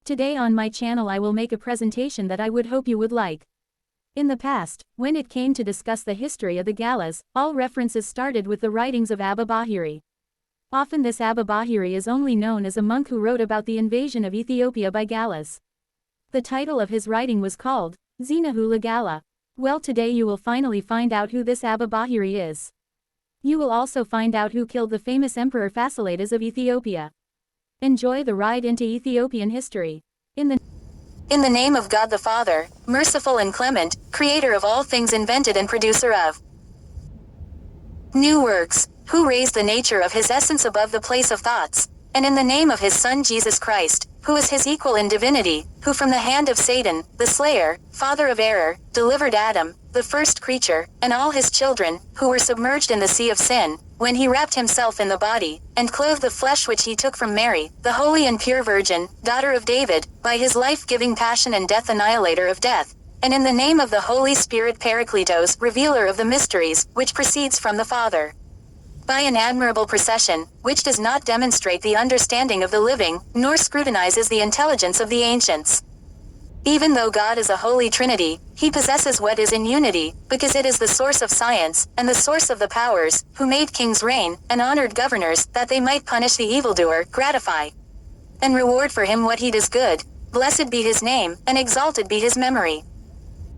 Today on my channel I will make a presentation that I would hope you would like. In the past, when it came to discuss the history of the Gallas, all references started with the writings of Abba Bahiri. Often this Abba Bahiri is only known as a monk who wrote about the invasion of Ethiopia by Gallas. The title of his writing was called Zinahula Galla. Well, today you will finally find out who this Abba Bahiri is. You will also find out who killed the famous Emperor Fasiledas of Ethiopia. Enjoy the ride into Ethiopian history. In the name of God the Father, merciful and clement, creator of all things invented and producer of new works, who raised the nature of his essence above the place of thoughts, and in the name of his Son Jesus Christ, who is his equal in divinity, who from the hand of Satan, the slayer, father of error, delivered Adam, the first creature, and all his children, who were submerged in the sea of sin, when he wrapped himself in the body, and clothed the flesh which he took from Mary, the holy and pure Virgin, daughter of David, by his life-giving passion and death annihilator of death, and in the name of the Holy Spirit Parakletos, revealer of the mysteries, which proceeds from the Father. By an admirable procession, which does not demonstrate the understanding of the living, nor scrutinizes the intelligence of the ancients. Even though God is a holy Trinity, he possesses what is in unity, because it is the source of science, and the source of the powers, who made kings reign, and honored governors, that they might punish the evildoer, gratify, and reward for him what he does good. Blessed be his name, and exalted be his memory.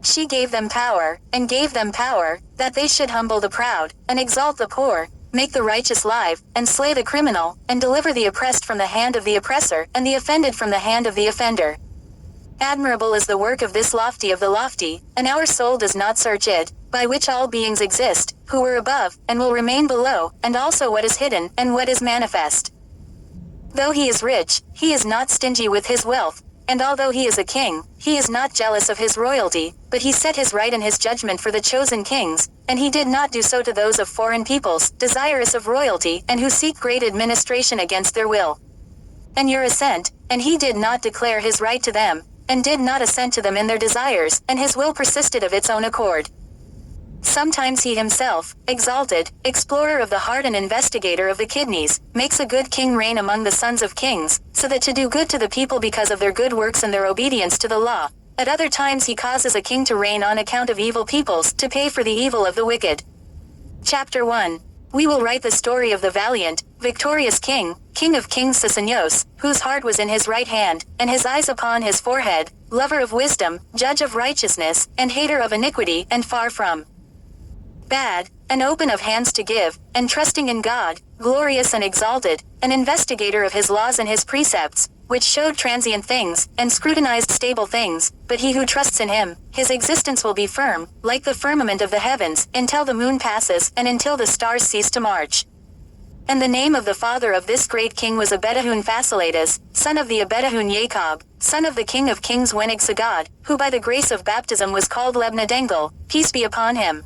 She gave them power, that they should humble the proud, and exalt the poor, make the righteous live, and slay the criminal, and deliver the oppressed from the hand of the oppressor, and the offended from the hand of the offender. Admirable is the work of this lofty of the lofty, and our soul does not search it, by which all beings exist, who were above, and will remain below, and also what is hidden, and what is manifest. Though he is rich, he is not stingy with his wealth, and although he is a king, he is not jealous of his royalty, but he set his right and his judgment for the chosen kings, and he did not do so to those of foreign peoples, desirous of royalty, and who seek great administration against their will. And your assent, and he did not declare his right to them, and did not assent to them in their desires, and his will persisted of its own accord. Sometimes he himself, exalted, explorer of the heart and investigator of the kidneys, makes a good king reign among the sons of kings, so that to do good to the people because of their good works and their obedience to the law. At other times he causes a king to reign on account of evil peoples, to pay for the evil of the wicked. Chapter 1. We will write the story of the valiant, victorious king, King of kings Susenyos, whose heart was in his right hand, and his eyes upon his forehead, lover of wisdom, judge of righteousness, and hater of iniquity, and far from bad, and open of hands to give, and trusting in God, glorious and exalted, an investigator of his laws and his precepts, which showed transient things, and scrutinized stable things, but he who trusts in him, his existence will be firm, like the firmament of the heavens, until the moon passes, and until the stars cease to march. And the name of the father of this great king was Emperor Fasiledas, son of the Emperor Jacob, son of the king of kings Wenigsigad, who by the grace of baptism was called Lebna Dengel, peace be upon him.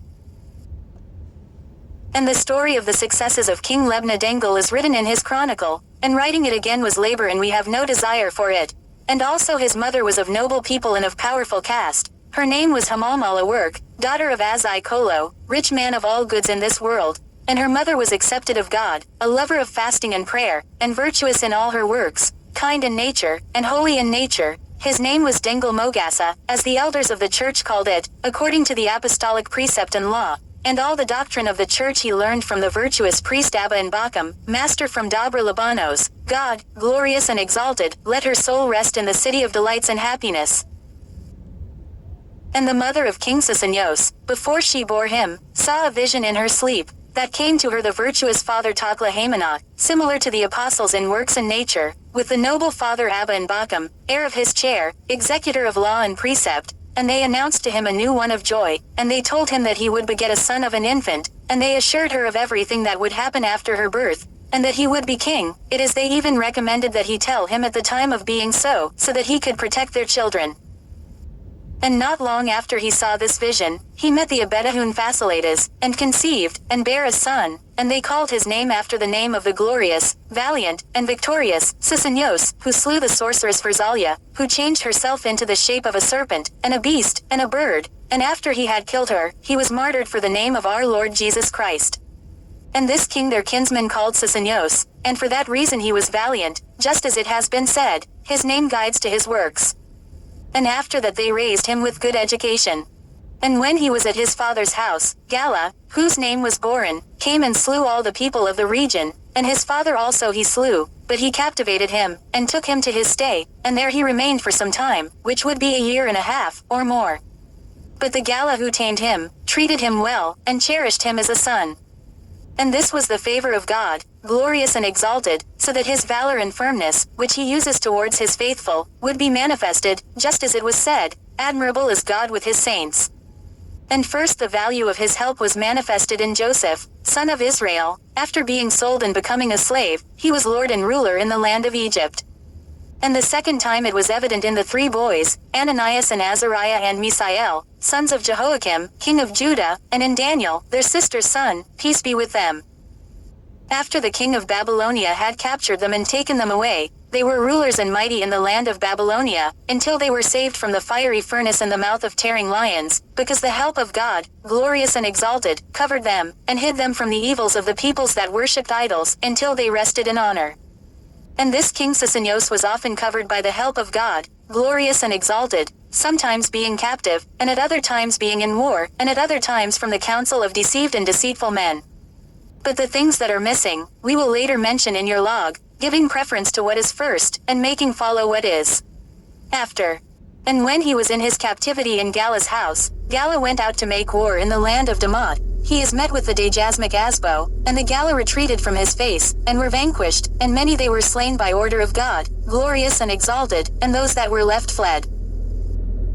And the story of the successes of King Lebna Dengel is written in his chronicle, and writing it again was labor and we have no desire for it. And also his mother was of noble people and of powerful caste. Her name was Hamalmala Work, daughter of Azai Kolo, rich man of all goods in this world, and her mother was accepted of God, a lover of fasting and prayer, and virtuous in all her works, kind in nature, and holy in nature. His name was Dengel Mogassa, as the elders of the church called it, according to the apostolic precept and law. And all the doctrine of the church he learned from the virtuous priest Abba and Bakam, master from Dabra Labanos. God, glorious and exalted, let her soul rest in the city of delights and happiness. And the mother of King Susenyos, before she bore him, saw a vision in her sleep, that came to her the virtuous father Takla Hamanah, similar to the apostles in works and nature, with the noble father Abba and Bakam, heir of his chair, executor of law and precept. And they announced to him a new one of joy, and they told him that he would beget a son of an infant, and they assured her of everything that would happen after her birth, and that he would be king. It is they even recommended that he tell him at the time of being so that he could protect their children. And not long after he saw this vision, he met the Emperor Fasiledas, and conceived, and bare a son, and they called his name after the name of the glorious, valiant, and victorious, Susenyos, who slew the sorceress Verzalia, who changed herself into the shape of a serpent, and a beast, and a bird, and after he had killed her, he was martyred for the name of our Lord Jesus Christ. And this king their kinsman called Susenyos, and for that reason he was valiant, just as it has been said, his name guides to his works. And after that they raised him with good education. And when he was at his father's house, Galla, whose name was Boran, came and slew all the people of the region, and his father also he slew, but he captivated him, and took him to his stay, and there he remained for some time, which would be a year and a half, or more. But the Galla who tamed him, treated him well, and cherished him as a son. And this was the favor of God, glorious and exalted, so that his valor and firmness, which he uses towards his faithful, would be manifested, just as it was said, admirable is God with his saints. And first the value of his help was manifested in Joseph, son of Israel. After being sold and becoming a slave, he was lord and ruler in the land of Egypt. And the second time it was evident in the three boys, Ananias and Azariah and Misael, sons of Jehoiakim, king of Judah, and in Daniel, their sister's son, peace be with them. After the king of Babylonia had captured them and taken them away, they were rulers and mighty in the land of Babylonia, until they were saved from the fiery furnace and the mouth of tearing lions, because the help of God, glorious and exalted, covered them, and hid them from the evils of the peoples that worshipped idols, until they rested in honor. And this king Susenyos was often covered by the help of God, glorious and exalted, sometimes being captive, and at other times being in war, and at other times from the counsel of deceived and deceitful men. But the things that are missing, we will later mention in your log, giving preference to what is first, and making follow what is after. And when he was in his captivity in Galla's house, Galla went out to make war in the land of Damat. He is met with the Dajazmic Asbo, and the Galla retreated from his face, and were vanquished, and many they were slain by order of God, glorious and exalted, and those that were left fled.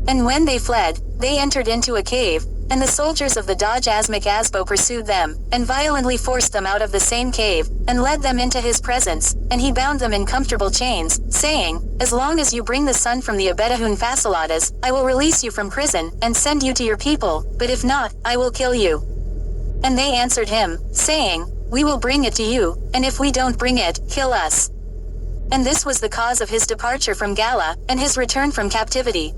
And when they fled, they entered into a cave, and the soldiers of the Dajazmic Asbo pursued them, and violently forced them out of the same cave, and led them into his presence, and he bound them in comfortable chains, saying, As long as you bring the son from the Emperor Fasiledas, I will release you from prison, and send you to your people, but if not, I will kill you. And they answered him, saying, We will bring it to you, and if we don't bring it, kill us. And this was the cause of his departure from Galla, and his return from captivity.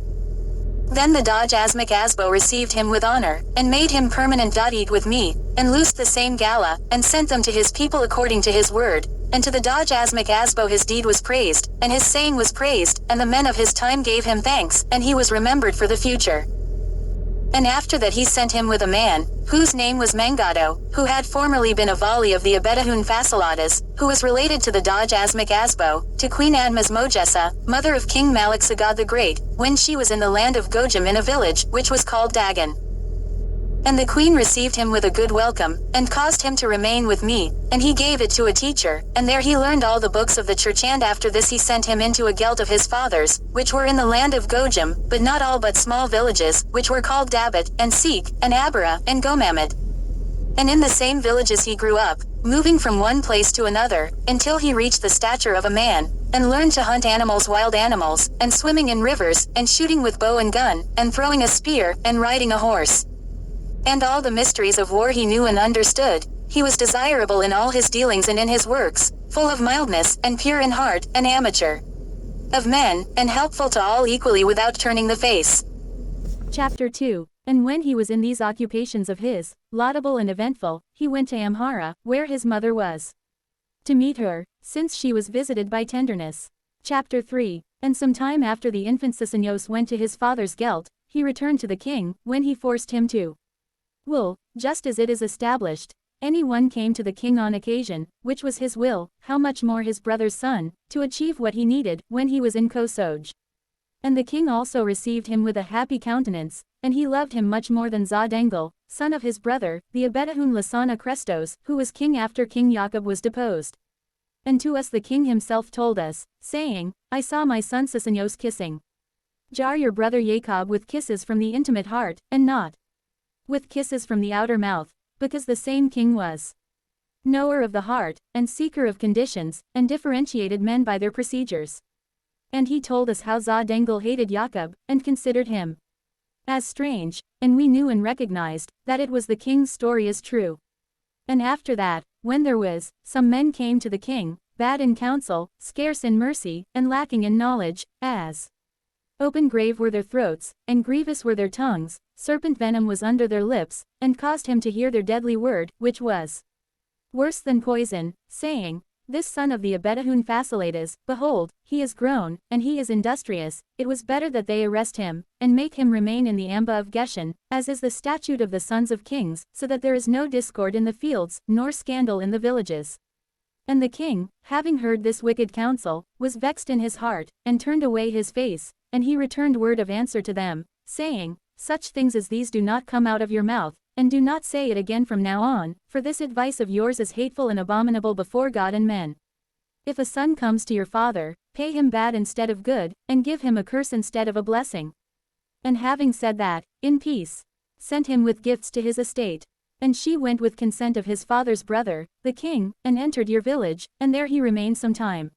Then the Dajazmic Asbo received him with honor, and made him permanent Da'id with me, and loosed the same Galla, and sent them to his people according to his word, and to the Dajazmic Asbo his deed was praised, and his saying was praised, and the men of his time gave him thanks, and he was remembered for the future. And after that he sent him with a man, whose name was Mangado, who had formerly been a Vali of the Emperor Fasiledas, who was related to the Dajazmic Asbo, to Queen Admasmojessa, mother of King Malik Sagad the Great, when she was in the land of Gojam in a village, which was called Dagan. And the queen received him with a good welcome, and caused him to remain with me, and he gave it to a teacher, and there he learned all the books of the church, and after this he sent him into a gelt of his fathers, which were in the land of Gojam, but not all but small villages, which were called Dabat, and Seek, and Abara, and Gomamid. And in the same villages he grew up, moving from one place to another, until he reached the stature of a man, and learned to hunt animals, wild animals, and swimming in rivers, and shooting with bow and gun, and throwing a spear, and riding a horse. And all the mysteries of war he knew and understood. He was desirable in all his dealings and in his works, full of mildness, and pure in heart, an amateur of men, and helpful to all equally without turning the face. Chapter 2. And when he was in these occupations of his, laudable and eventful, he went to Amhara, where his mother was, to meet her, since she was visited by tenderness. Chapter 3. And some time after the infant Susenyos went to his father's gelt, he returned to the king, when he forced him to will, just as it is established. Any one came to the king on occasion, which was his will, how much more his brother's son, to achieve what he needed, when he was in Kosoj. And the king also received him with a happy countenance, and he loved him much more than Zadengel, son of his brother, the Abedahun Lasana Krestos, who was king after King Jacob was deposed. And to us the king himself told us, saying, I saw my son Susenyos kissing Jar your brother Jacob with kisses from the intimate heart, and not with kisses from the outer mouth, because the same king was knower of the heart, and seeker of conditions, and differentiated men by their procedures. And he told us how Zadengel hated Jacob, and considered him as strange, and we knew and recognized, that it was the king's story as true. And after that, when there was, some men came to the king, bad in counsel, scarce in mercy, and lacking in knowledge, as open grave were their throats, and grievous were their tongues, serpent venom was under their lips, and caused him to hear their deadly word, which was worse than poison, saying, "This son of the Abedahun Fasiledas, behold, he is grown, and he is industrious, it was better that they arrest him, and make him remain in the Amba of Geshen, as is the statute of the sons of kings, so that there is no discord in the fields, nor scandal in the villages." And the king, having heard this wicked counsel, was vexed in his heart, and turned away his face, and he returned word of answer to them, saying, "Such things as these do not come out of your mouth, and do not say it again from now on, for this advice of yours is hateful and abominable before God and men. If a son comes to your father, pay him bad instead of good, and give him a curse instead of a blessing." And having said that, in peace, sent him with gifts to his estate. And she went with consent of his father's brother, the king, and entered your village, and there he remained some time.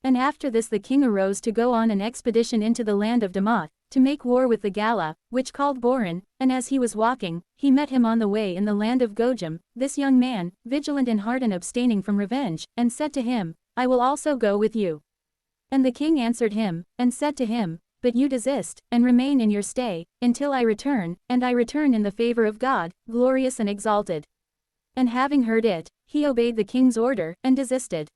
And after this the king arose to go on an expedition into the land of Damat, to make war with the Galla, which called Boran, and as he was walking, he met him on the way in the land of Gojam, this young man, vigilant in heart and abstaining from revenge, and said to him, "I will also go with you." And the king answered him, and said to him, "But you desist, and remain in your stay, until I return, and I return in the favor of God, glorious and exalted." And having heard it, he obeyed the king's order, and desisted.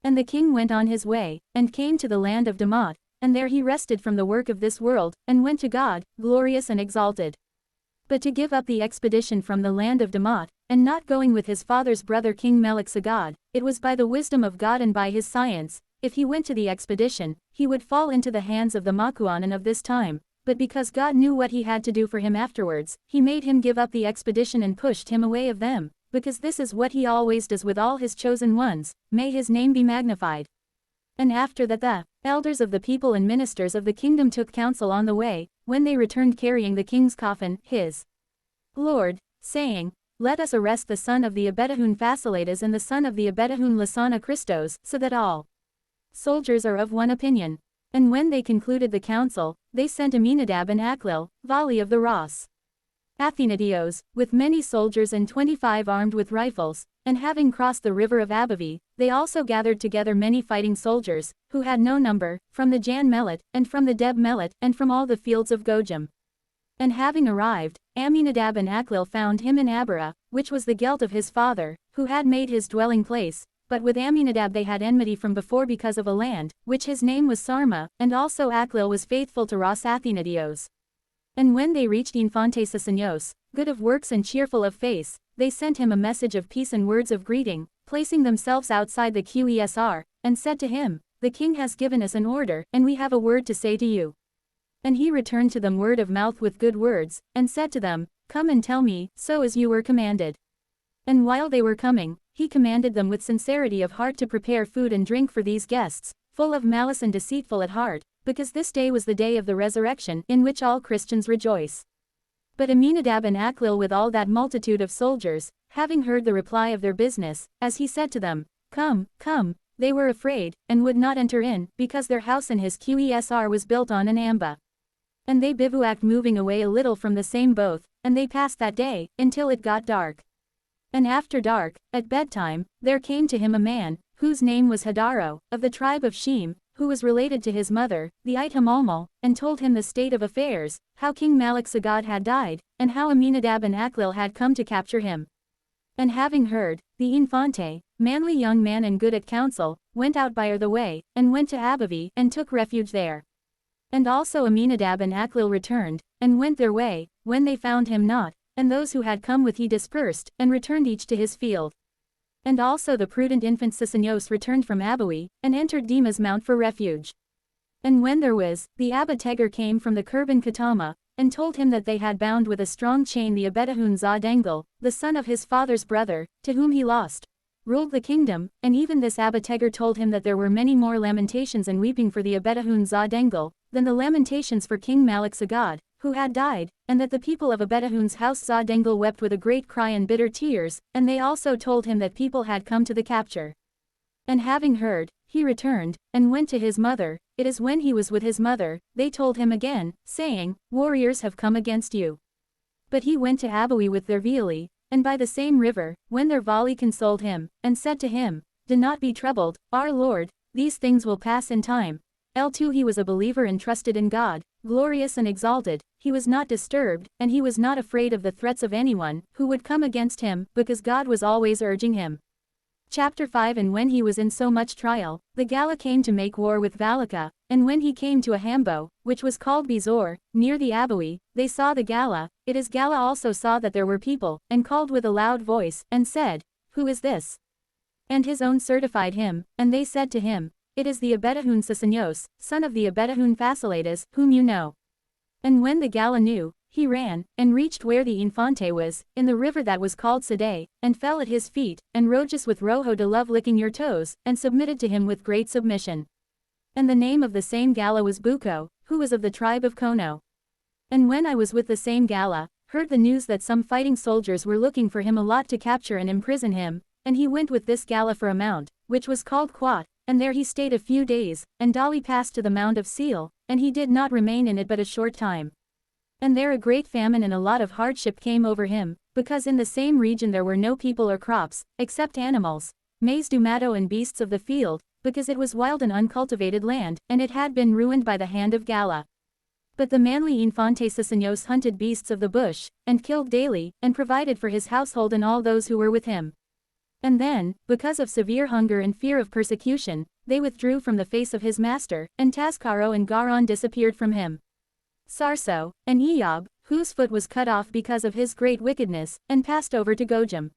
And the king went on his way, and came to the land of Damat, and there he rested from the work of this world, and went to God, glorious and exalted. But to give up the expedition from the land of Damat, and not going with his father's brother King Melchizedek, it was by the wisdom of God and by his science. If he went to the expedition, he would fall into the hands of the Makuanan of this time, but because God knew what he had to do for him afterwards, he made him give up the expedition and pushed him away of them, because this is what he always does with all his chosen ones, may his name be magnified. And after that the elders of the people and ministers of the kingdom took counsel on the way, when they returned carrying the king's coffin, his lord, saying, "Let us arrest the son of the Abedahun Fasiledas and the son of the Abedahun Lasana Christos, so that all soldiers are of one opinion." And when they concluded the council, they sent Aminadab and Aklil, Vali of the Ras Athenadios, with many soldiers and 25 armed with rifles, and having crossed the river of Abavi, they also gathered together many fighting soldiers, who had no number, from the Jan Melet, and from the Deb Melet, and from all the fields of Gojam. And having arrived, Aminadab and Aklil found him in Abara, which was the Gelt of his father, who had made his dwelling place, but with Aminadab they had enmity from before because of a land, which his name was Sarma, and also Aklil was faithful to Ras Athenadios. And when they reached Infante Susenyos, good of works and cheerful of face, they sent him a message of peace and words of greeting, placing themselves outside the Quesr, and said to him, "The king has given us an order, and we have a word to say to you." And he returned to them word of mouth with good words, and said to them, "Come and tell me, so as you were commanded." And while they were coming, he commanded them with sincerity of heart to prepare food and drink for these guests, full of malice and deceitful at heart, because this day was the day of the resurrection, in which all Christians rejoice. But Aminadab and Aklil with all that multitude of soldiers, having heard the reply of their business, as he said to them, "Come, come," they were afraid, and would not enter in, because their house in his Quesr was built on an amba. And they bivouacked moving away a little from the same both, and they passed that day, until it got dark. And after dark, at bedtime, there came to him a man, whose name was Hadaro, of the tribe of Shem, who was related to his mother, the Itamalmal, and told him the state of affairs, how King Melchizedek had died, and how Aminadab and Aklil had come to capture him. And having heard, the Infante, manly young man and good at counsel, went out by the way, and went to Abavi, and took refuge there. And also Aminadab and Aklil returned, and went their way, when they found him not, and those who had come with he dispersed, and returned each to his field. And also the prudent infant Susenyos returned from Abawi, and entered Dima's mount for refuge. And when there was, the Abategar came from the Kurban Katama, and told him that they had bound with a strong chain the Abedahun Zadengel, the son of his father's brother, to whom he lost, ruled the kingdom, and even this Abategar told him that there were many more lamentations and weeping for the Abedahun Zadengel, than the lamentations for King Melchizedek, who had died, and that the people of Abedahun's house Zadengel wept with a great cry and bitter tears, and they also told him that people had come to the capture. And having heard, he returned, and went to his mother. It is when he was with his mother, they told him again, saying, "Warriors have come against you." But he went to Abawi with their Vili, and by the same river, when their Vali consoled him, and said to him, "Do not be troubled, our Lord, these things will pass in time." L2 He was a believer and trusted in God, glorious and exalted, he was not disturbed, and he was not afraid of the threats of anyone, who would come against him, because God was always urging him. Chapter 5 And when he was in so much trial, the Galla came to make war with Valica, and when he came to a hambo, which was called Bezor, near the Abui, they saw the Galla, it is Galla also saw that there were people, and called with a loud voice, and said, Who is this? And his own certified him, and they said to him, It is the Abetahun Susenyos, son of the Abetahun Fasiledas, whom you know. And when the Galla knew, he ran, and reached where the Infante was, in the river that was called Sidi, and fell at his feet, and Rojas with Rojo de love licking your toes, and submitted to him with great submission. And the name of the same Galla was Buko, who was of the tribe of Kono. And when I was with the same Galla, heard the news that some fighting soldiers were looking for him a lot to capture and imprison him, and he went with this Galla for a mount, which was called Quat, and there he stayed a few days, and Dali passed to the Mount of Seal, and he did not remain in it but a short time. And there a great famine and a lot of hardship came over him, because in the same region there were no people or crops, except animals, maize dumado and beasts of the field, because it was wild and uncultivated land, and it had been ruined by the hand of Galla. But the manly Infante Susenyos hunted beasts of the bush, and killed daily, and provided for his household and all those who were with him. And then, because of severe hunger and fear of persecution, they withdrew from the face of his master, and Tascaro and Garon disappeared from him. Sarso, and Eob, whose foot was cut off because of his great wickedness, and passed over to Gojam.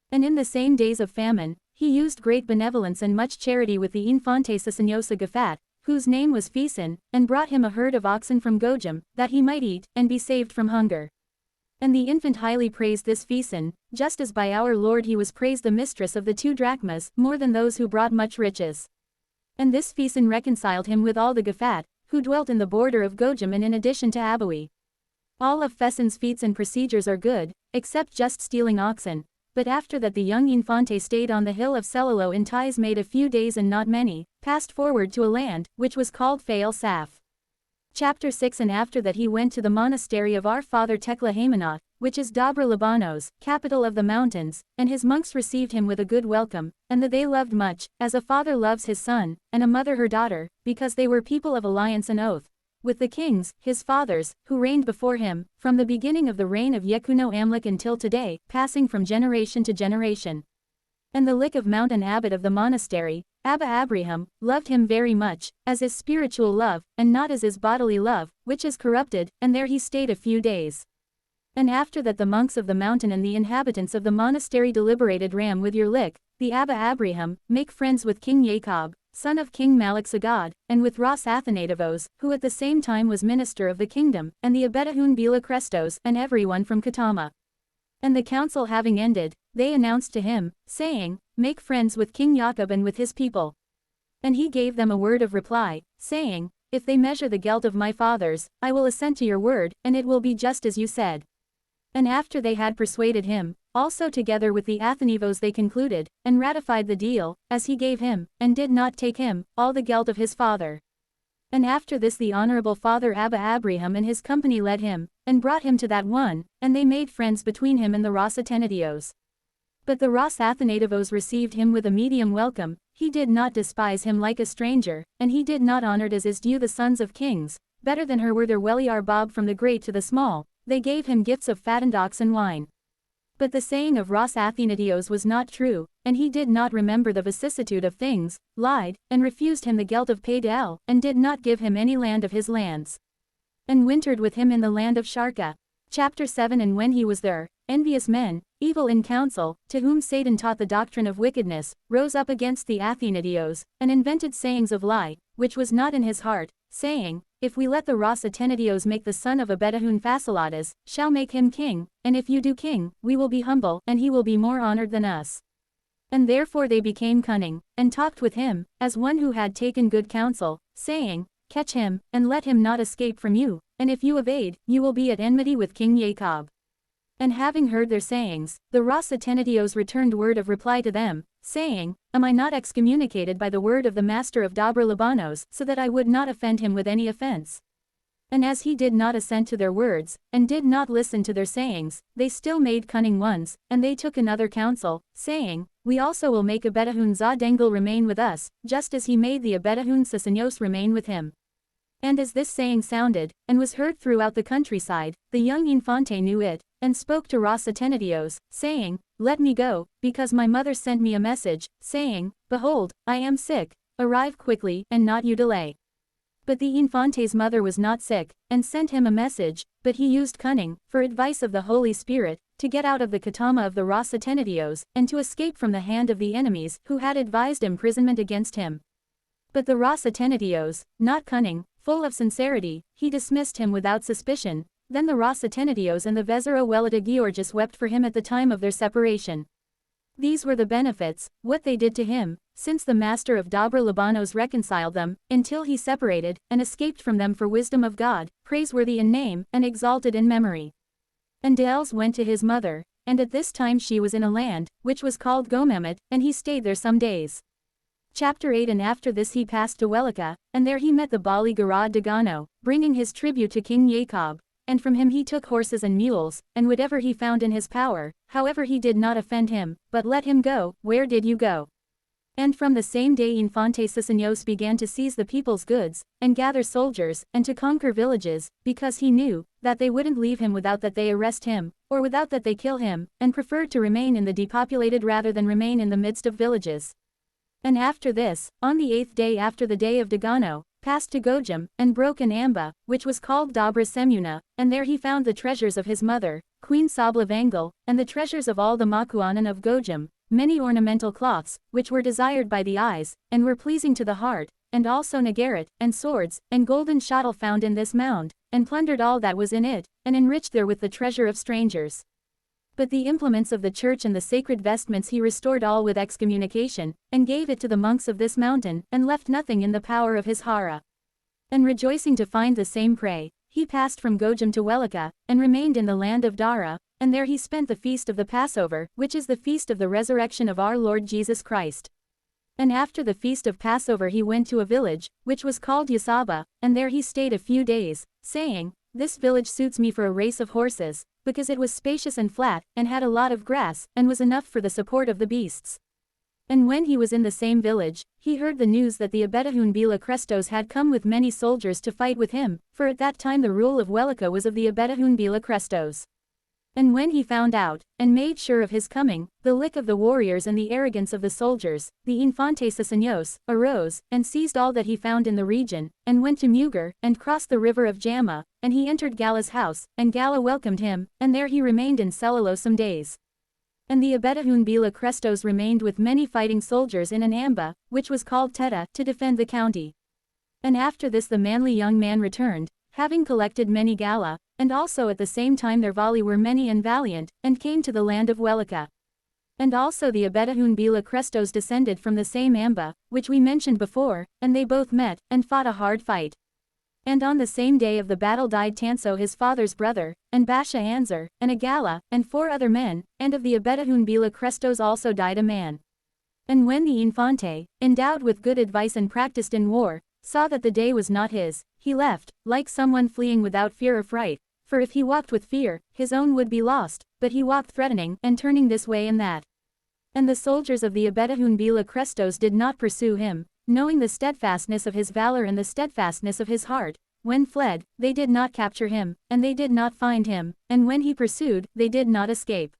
And in the same days of famine, he used great benevolence and much charity with the Infante Susenyosa Gafat, whose name was Fisan, and brought him a herd of oxen from Gojam, that he might eat, and be saved from hunger. And the infant highly praised this Fisan, just as by our Lord he was praised the mistress of the 2 drachmas, more than those who brought much riches. And this Fisan reconciled him with all the Gafat, who dwelt in the border of Gojam and in addition to Abui. All of Fesan's feats and procedures are good, except just stealing oxen, but after that the young Infante stayed on the hill of Celilo in ties made a few days and not many, passed forward to a land, which was called Fael Saf. Chapter 6 And after that he went to the monastery of our father Tekla Haymanot, which is Dobra Libanos, capital of the mountains, and his monks received him with a good welcome, and that they loved much, as a father loves his son, and a mother her daughter, because they were people of alliance and oath, with the kings, his fathers, who reigned before him, from the beginning of the reign of Yekuno Amlik until today, passing from generation to generation. And the Lik of Mountain abbot of the monastery, Abba Abraham, loved him very much, as is spiritual love, and not as is bodily love, which is corrupted, and there he stayed a few days. And after that the monks of the mountain and the inhabitants of the monastery deliberated Ram with your Lik, the Abba Abraham, make friends with King Jacob, son of King Malik Sagad, and with Ras Athanatavos, who at the same time was minister of the kingdom, and the Abetahun Bila Crestos, and everyone from Katama. And the council having ended, they announced to him, saying, Make friends with King Jacob and with his people. And he gave them a word of reply, saying, If they measure the gelt of my fathers, I will assent to your word, and it will be just as you said. And after they had persuaded him, also together with the Athanivos they concluded, and ratified the deal, as he gave him, and did not take him, all the gelt of his father. And after this the honorable father Abba Abraham and his company led him, and brought him to that one, and they made friends between him and the Ras Athanatios. But the Ras Athanatavos received him with a medium welcome, he did not despise him like a stranger, and he did not honored as is due the sons of kings, better than her were their Weli Arbab from the great to the small, they gave him gifts of fattened ox and wine. But the saying of Ras Athanatios was not true, and he did not remember the vicissitude of things, lied, and refused him the gelt of Paydel, and did not give him any land of his lands. And wintered with him in the land of Sharka. Chapter 7 And when he was there, envious men, evil in counsel, to whom Satan taught the doctrine of wickedness, rose up against the Athanatios, and invented sayings of lie, which was not in his heart, saying, If we let the Ras Athanatios make the son of Abetahun Fasiledas, shall make him king, and if you do king, we will be humble, and he will be more honored than us. And therefore they became cunning, and talked with him, as one who had taken good counsel, saying, Catch him, and let him not escape from you, and if you evade, you will be at enmity with King Jacob. And having heard their sayings, the Ras Athanatios returned word of reply to them, saying, Am I not excommunicated by the word of the master of Dobra Libanos, so that I would not offend him with any offense? And as he did not assent to their words, and did not listen to their sayings, they still made cunning ones, and they took another counsel, saying, We also will make Abetahun Zadengel remain with us, just as he made the Abetahun Susenyos remain with him. And as this saying sounded, and was heard throughout the countryside, the young Infante knew it, and spoke to Rosatenetios, saying, "Let me go, because my mother sent me a message, saying, Behold, I am sick, arrive quickly, and not you delay." But the Infante's mother was not sick, and sent him a message, but he used cunning, for advice of the Holy Spirit, to get out of the katama of the Rosatenetios, and to escape from the hand of the enemies, who had advised imprisonment against him. But the Rosatenetios, not cunning, full of sincerity, he dismissed him without suspicion. Then the Rosatenetios and the Vezira Welita Georgis wept for him at the time of their separation. These were the benefits, what they did to him, since the master of Dobra Libanos reconciled them, until he separated, and escaped from them for wisdom of God, praiseworthy in name, and exalted in memory. And Deels went to his mother, and at this time she was in a land, which was called Gomemet, and he stayed there some days. Chapter 8. And after this he passed to Welica, and there he met the Bali Garad Dagano, bringing his tribute to King Jacob. And from him he took horses and mules, and whatever he found in his power. However he did not offend him, but let him go. Where did you go? And from the same day Infante Susenyos began to seize the people's goods, and gather soldiers, and to conquer villages, because he knew that they wouldn't leave him without that they arrest him, or without that they kill him, and preferred to remain in the depopulated rather than remain in the midst of villages. And after this, on the 8th day after the day of Dagano, passed to Gojum, and broke an amba, which was called Dobra Semuna, and there he found the treasures of his mother, Queen Sabla Vangal, and the treasures of all the Makuanan of Gojum, many ornamental cloths, which were desired by the eyes, and were pleasing to the heart, and also nagaret, and swords, and golden shuttle found in this mound, and plundered all that was in it, and enriched therewith the treasure of strangers. But the implements of the church and the sacred vestments he restored all with excommunication, and gave it to the monks of this mountain, and left nothing in the power of his hara. And rejoicing to find the same prey, he passed from Gojum to Welica, and remained in the land of Dara, and there he spent the feast of the Passover, which is the feast of the resurrection of our Lord Jesus Christ. And after the feast of Passover he went to a village, which was called Yasaba, and there he stayed a few days, saying, "This village suits me for a race of horses," because it was spacious and flat, and had a lot of grass, and was enough for the support of the beasts. And when he was in the same village, he heard the news that the Abedahun Bila Crestos had come with many soldiers to fight with him, for at that time the rule of Welica was of the Abedahun Bila Crestos. And when he found out, and made sure of his coming, the lick of the warriors and the arrogance of the soldiers, the Infante Susenyos arose, and seized all that he found in the region, and went to Mugar, and crossed the river of Jama, and he entered Galla's house, and Galla welcomed him, and there he remained in Celilo some days. And the Abedahun Bila Crestos remained with many fighting soldiers in an amba, which was called Teta, to defend the county. And after this the manly young man returned, having collected many Galla, and also at the same time their vali were many and valiant, and came to the land of Welica. And also the Abedahun Bila Crestos descended from the same amba, which we mentioned before, and they both met, and fought a hard fight. And on the same day of the battle died Tanso his father's brother, and Basha Anzar, and a Galla, and 4 other men, and of the Abedahun Bila Crestos also died a man. And when the Infante, endowed with good advice and practiced in war, saw that the day was not his, he left, like someone fleeing without fear or fright, for if he walked with fear, his own would be lost, but he walked threatening, and turning this way and that. And the soldiers of the Abedahun Bila Crestos did not pursue him, knowing the steadfastness of his valor and the steadfastness of his heart. When fled, they did not capture him, and they did not find him, and when he pursued, they did not escape.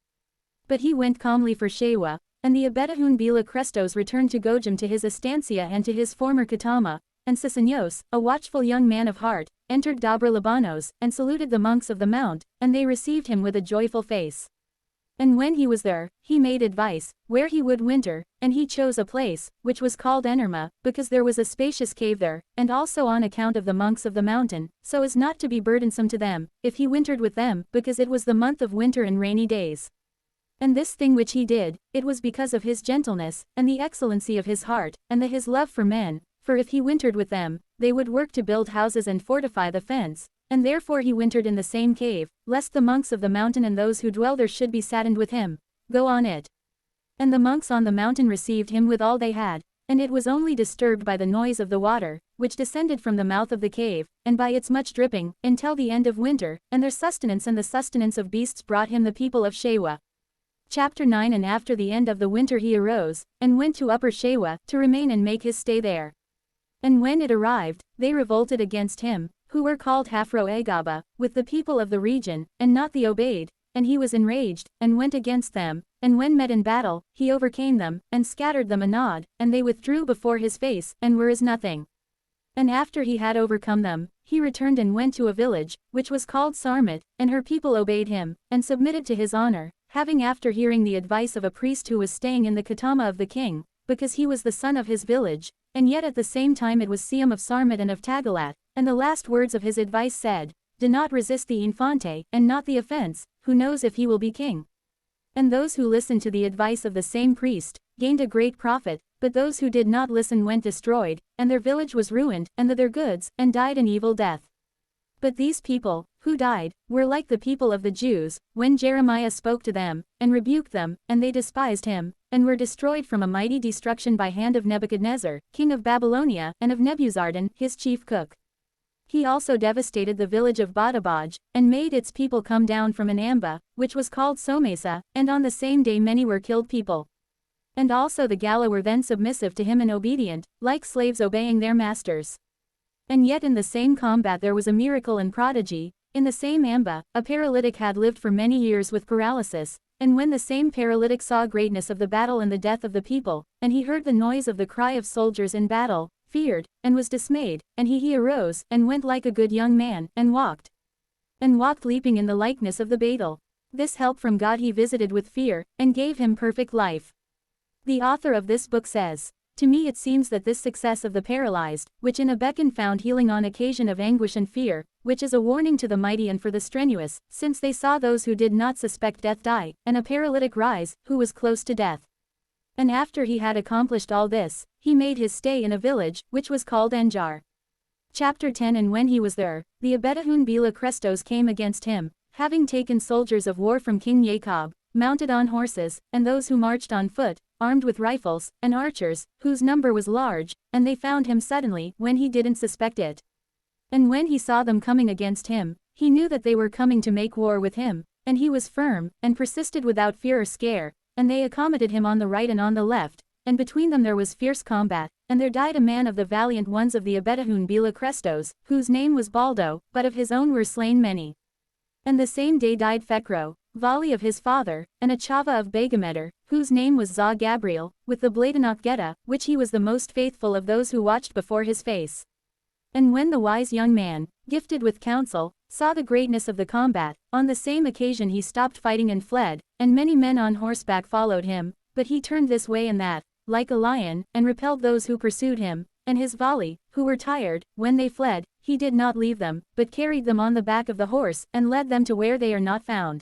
But he went calmly for Shewa, and the Abedahun Bila Crestos returned to Gojum to his estancia and to his former katama, and Susenyos, a watchful young man of heart, entered Dobra Libanos, and saluted the monks of the mount, and they received him with a joyful face. And when he was there, he made advice, where he would winter, and he chose a place, which was called Enerma, because there was a spacious cave there, and also on account of the monks of the mountain, so as not to be burdensome to them, if he wintered with them, because it was the month of winter and rainy days. And this thing which he did, it was because of his gentleness, and the excellency of his heart, and his love for men, for if he wintered with them, they would work to build houses and fortify the fence, and therefore he wintered in the same cave, lest the monks of the mountain and those who dwell there should be saddened with him. Go on it. And the monks on the mountain received him with all they had, and it was only disturbed by the noise of the water, which descended from the mouth of the cave, and by its much dripping, until the end of winter, and their sustenance and the sustenance of beasts brought him the people of Shewa. Chapter 9. And after the end of the winter he arose, and went to Upper Shewa, to remain and make his stay there. And when it arrived, they revolted against him, who were called Hafro Agaba, with the people of the region, and not the Obaid, and he was enraged, and went against them, and when met in battle, he overcame them, and scattered them anod, and they withdrew before his face, and were as nothing. And after he had overcome them, he returned and went to a village, which was called Sarmat, and her people obeyed him, and submitted to his honor, having after hearing the advice of a priest who was staying in the katama of the king, because he was the son of his village, and yet at the same time it was Siam of Sarmat and of Tagalat, and the last words of his advice said, "Do not resist the infante, and not the offense, who knows if he will be king." And those who listened to the advice of the same priest, gained a great profit, but those who did not listen went destroyed, and their village was ruined, and their goods, and died an evil death. But these people, who died, were like the people of the Jews, when Jeremiah spoke to them, and rebuked them, and they despised him, and were destroyed from a mighty destruction by hand of Nebuchadnezzar, king of Babylonia, and of Nebuzaradan, his chief cook. He also devastated the village of Badabaj, and made its people come down from Anamba, which was called Somesa, and on the same day many were killed people. And also the Galla were then submissive to him and obedient, like slaves obeying their masters. And yet in the same combat there was a miracle and prodigy. In the same Amba, a paralytic had lived for many years with paralysis, and when the same paralytic saw greatness of the battle and the death of the people, and he heard the noise of the cry of soldiers in battle, feared, and was dismayed, and he arose, and went like a good young man, and walked leaping in the likeness of the Batal. This help from God he visited with fear, and gave him perfect life. The author of this book says, "To me it seems that this success of the paralyzed, which in a beacon found healing on occasion of anguish and fear, which is a warning to the mighty and for the strenuous, since they saw those who did not suspect death die, and a paralytic rise, who was close to death. And after he had accomplished all this, he made his stay in a village, which was called Anjar." Chapter 10. And when he was there, the Abedahun Bila Crestos came against him, having taken soldiers of war from King Jacob, mounted on horses, and those who marched on foot, armed with rifles, and archers, whose number was large, and they found him suddenly, when he didn't suspect it. And when he saw them coming against him, he knew that they were coming to make war with him, and he was firm, and persisted without fear or scare, and they accommodated him on the right and on the left, and between them there was fierce combat, and there died a man of the valiant ones of the Abedahun Bila Crestos, whose name was Baldo, but of his own were slain many. And the same day died Phecro, Vali of his father, and a Chava of Begameter, whose name was Za Gabriel, with the Bladenok Geta, which he was the most faithful of those who watched before his face. And when the wise young man, gifted with counsel, saw the greatness of the combat, on the same occasion he stopped fighting and fled, and many men on horseback followed him, but he turned this way and that, like a lion, and repelled those who pursued him, and his Vali, who were tired, when they fled, he did not leave them, but carried them on the back of the horse, and led them to where they are not found.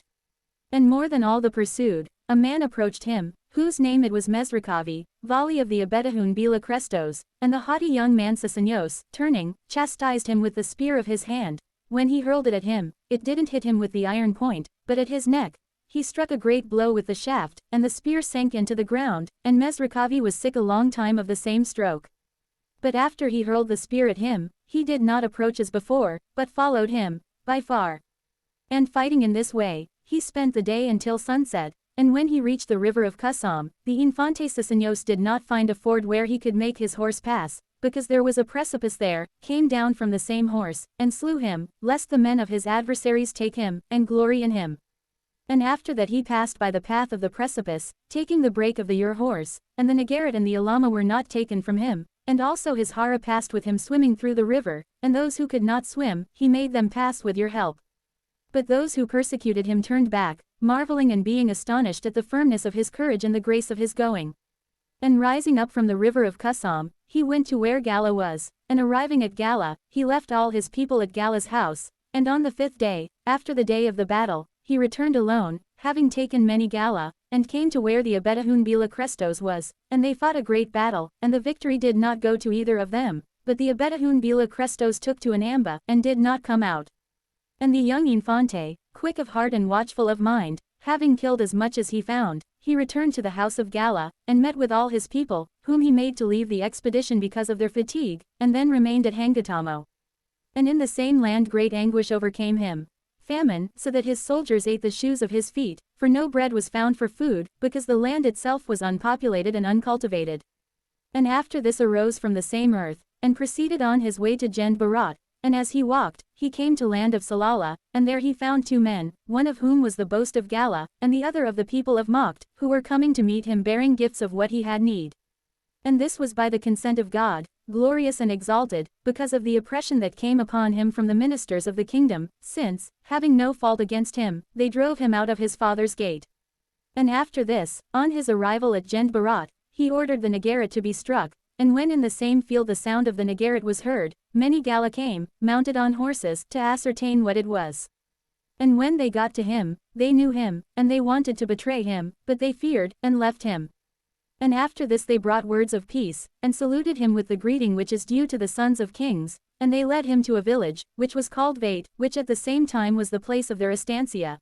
And more than all the pursued, a man approached him, whose name it was Mesrikavi, Vali of the Abedahun Bila Crestos, and the haughty young man Susenyos, turning, chastised him with the spear of his hand. When he hurled it at him, it didn't hit him with the iron point, but at his neck. He struck a great blow with the shaft, and the spear sank into the ground, and Mesrikavi was sick a long time of the same stroke. But after he hurled the spear at him, he did not approach as before, but followed him, by far. And fighting in this way, he spent the day until sunset, and when he reached the river of Kusam, the Infante Susenyos did not find a ford where he could make his horse pass, because there was a precipice there, came down from the same horse, and slew him, lest the men of his adversaries take him, and glory in him. And after that he passed by the path of the precipice, taking the brake of the Ur horse, and the Nagarat and the Alama were not taken from him, and also his Hara passed with him swimming through the river, and those who could not swim, he made them pass with your help. But those who persecuted him turned back, marveling and being astonished at the firmness of his courage and the grace of his going. And rising up from the river of Kusam, he went to where Galla was, and arriving at Galla, he left all his people at Galla's house, and on the 5th day, after the day of the battle, he returned alone, having taken many Galla, and came to where the Abedahun Bila Crestos was, and they fought a great battle, and the victory did not go to either of them, but the Abedahun Bila Crestos took to Anamba, and did not come out. And the young Infante, quick of heart and watchful of mind, having killed as much as he found, he returned to the house of Galla, and met with all his people, whom he made to leave the expedition because of their fatigue, and then remained at Hangatamo. And in the same land great anguish overcame him. Famine, so that his soldiers ate the shoes of his feet, for no bread was found for food, because the land itself was unpopulated and uncultivated. And after this arose from the same earth, and proceeded on his way to Jend Barat, And as he walked, he came to land of Salala, and there he found two men, one of whom was the boast of Galla, and the other of the people of Mocht, who were coming to meet him bearing gifts of what he had need. And this was by the consent of God, glorious and exalted, because of the oppression that came upon him from the ministers of the kingdom, since, having no fault against him, they drove him out of his father's gate. And after this, on his arrival at Jend-Barat, he ordered the Nagarit to be struck, and when in the same field the sound of the Nagarit was heard, many Galla came, mounted on horses, to ascertain what it was. And when they got to him, they knew him, and they wanted to betray him, but they feared, and left him. And after this they brought words of peace, and saluted him with the greeting which is due to the sons of kings, and they led him to a village, which was called Vate, which at the same time was the place of their estancia.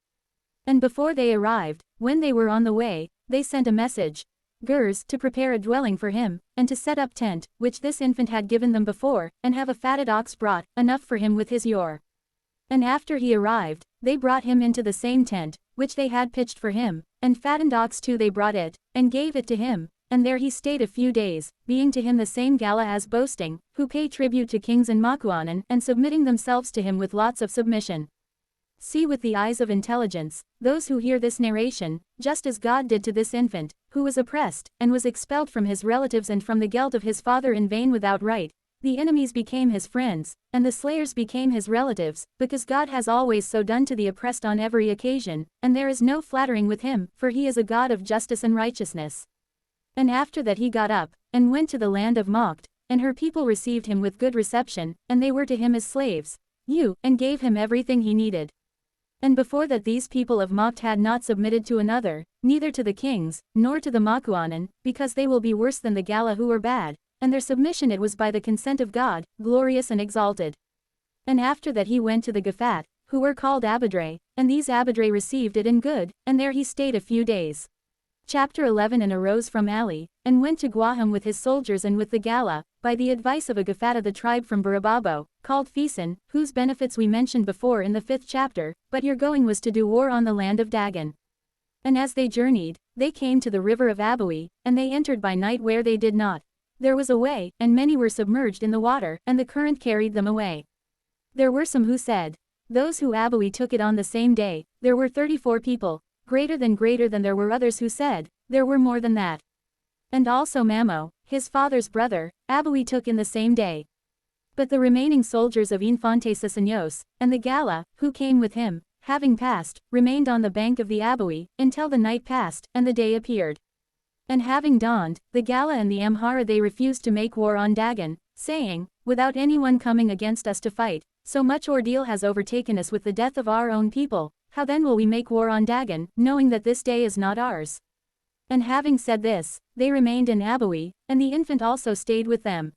And before they arrived, when they were on the way, they sent a message, Gurs, to prepare a dwelling for him, and to set up tent, which this infant had given them before, and have a fatted ox brought, enough for him with his yor. And after he arrived, they brought him into the same tent, which they had pitched for him, and fattened ox too they brought it, and gave it to him, and there he stayed a few days, being to him the same Galla as boasting, who pay tribute to kings and Makuanan, and submitting themselves to him with lots of submission. See with the eyes of intelligence, those who hear this narration, just as God did to this infant, who was oppressed, and was expelled from his relatives and from the gelt of his father in vain without right. The enemies became his friends, and the slayers became his relatives, because God has always so done to the oppressed on every occasion, and there is no flattering with him, for he is a God of justice and righteousness. And after that he got up, and went to the land of Mocht, and her people received him with good reception, and they were to him as slaves, and gave him everything he needed. And before that these people of Mocht had not submitted to another, neither to the kings, nor to the Makuanan, because they will be worse than the Galla who were bad, and their submission it was by the consent of God, glorious and exalted. And after that he went to the Gafat, who were called Abadre, and these Abadre received it in good, and there he stayed a few days. Chapter 11. And arose from Ali, and went to Guaham with his soldiers and with the Galla, by the advice of a Gafat of the tribe from Barababo, called Fisan, whose benefits we mentioned before in the 5th chapter, but your going was to do war on the land of Dagan. And as they journeyed, they came to the river of Abui, and they entered by night where they did not. There was a way, and many were submerged in the water, and the current carried them away. There were some who said, those who Abui took it on the same day, there were 34 people, greater than there were others who said, there were more than that. And also Mamo, his father's brother, Abui took in the same day. But the remaining soldiers of Infante Susenyos, and the Galla, who came with him, having passed, remained on the bank of the Abui, until the night passed, and the day appeared. And having dawned, the Galla and the Amhara they refused to make war on Dagan, saying, without anyone coming against us to fight, so much ordeal has overtaken us with the death of our own people, how then will we make war on Dagan, knowing that this day is not ours? And having said this, they remained in Abui, and the infant also stayed with them.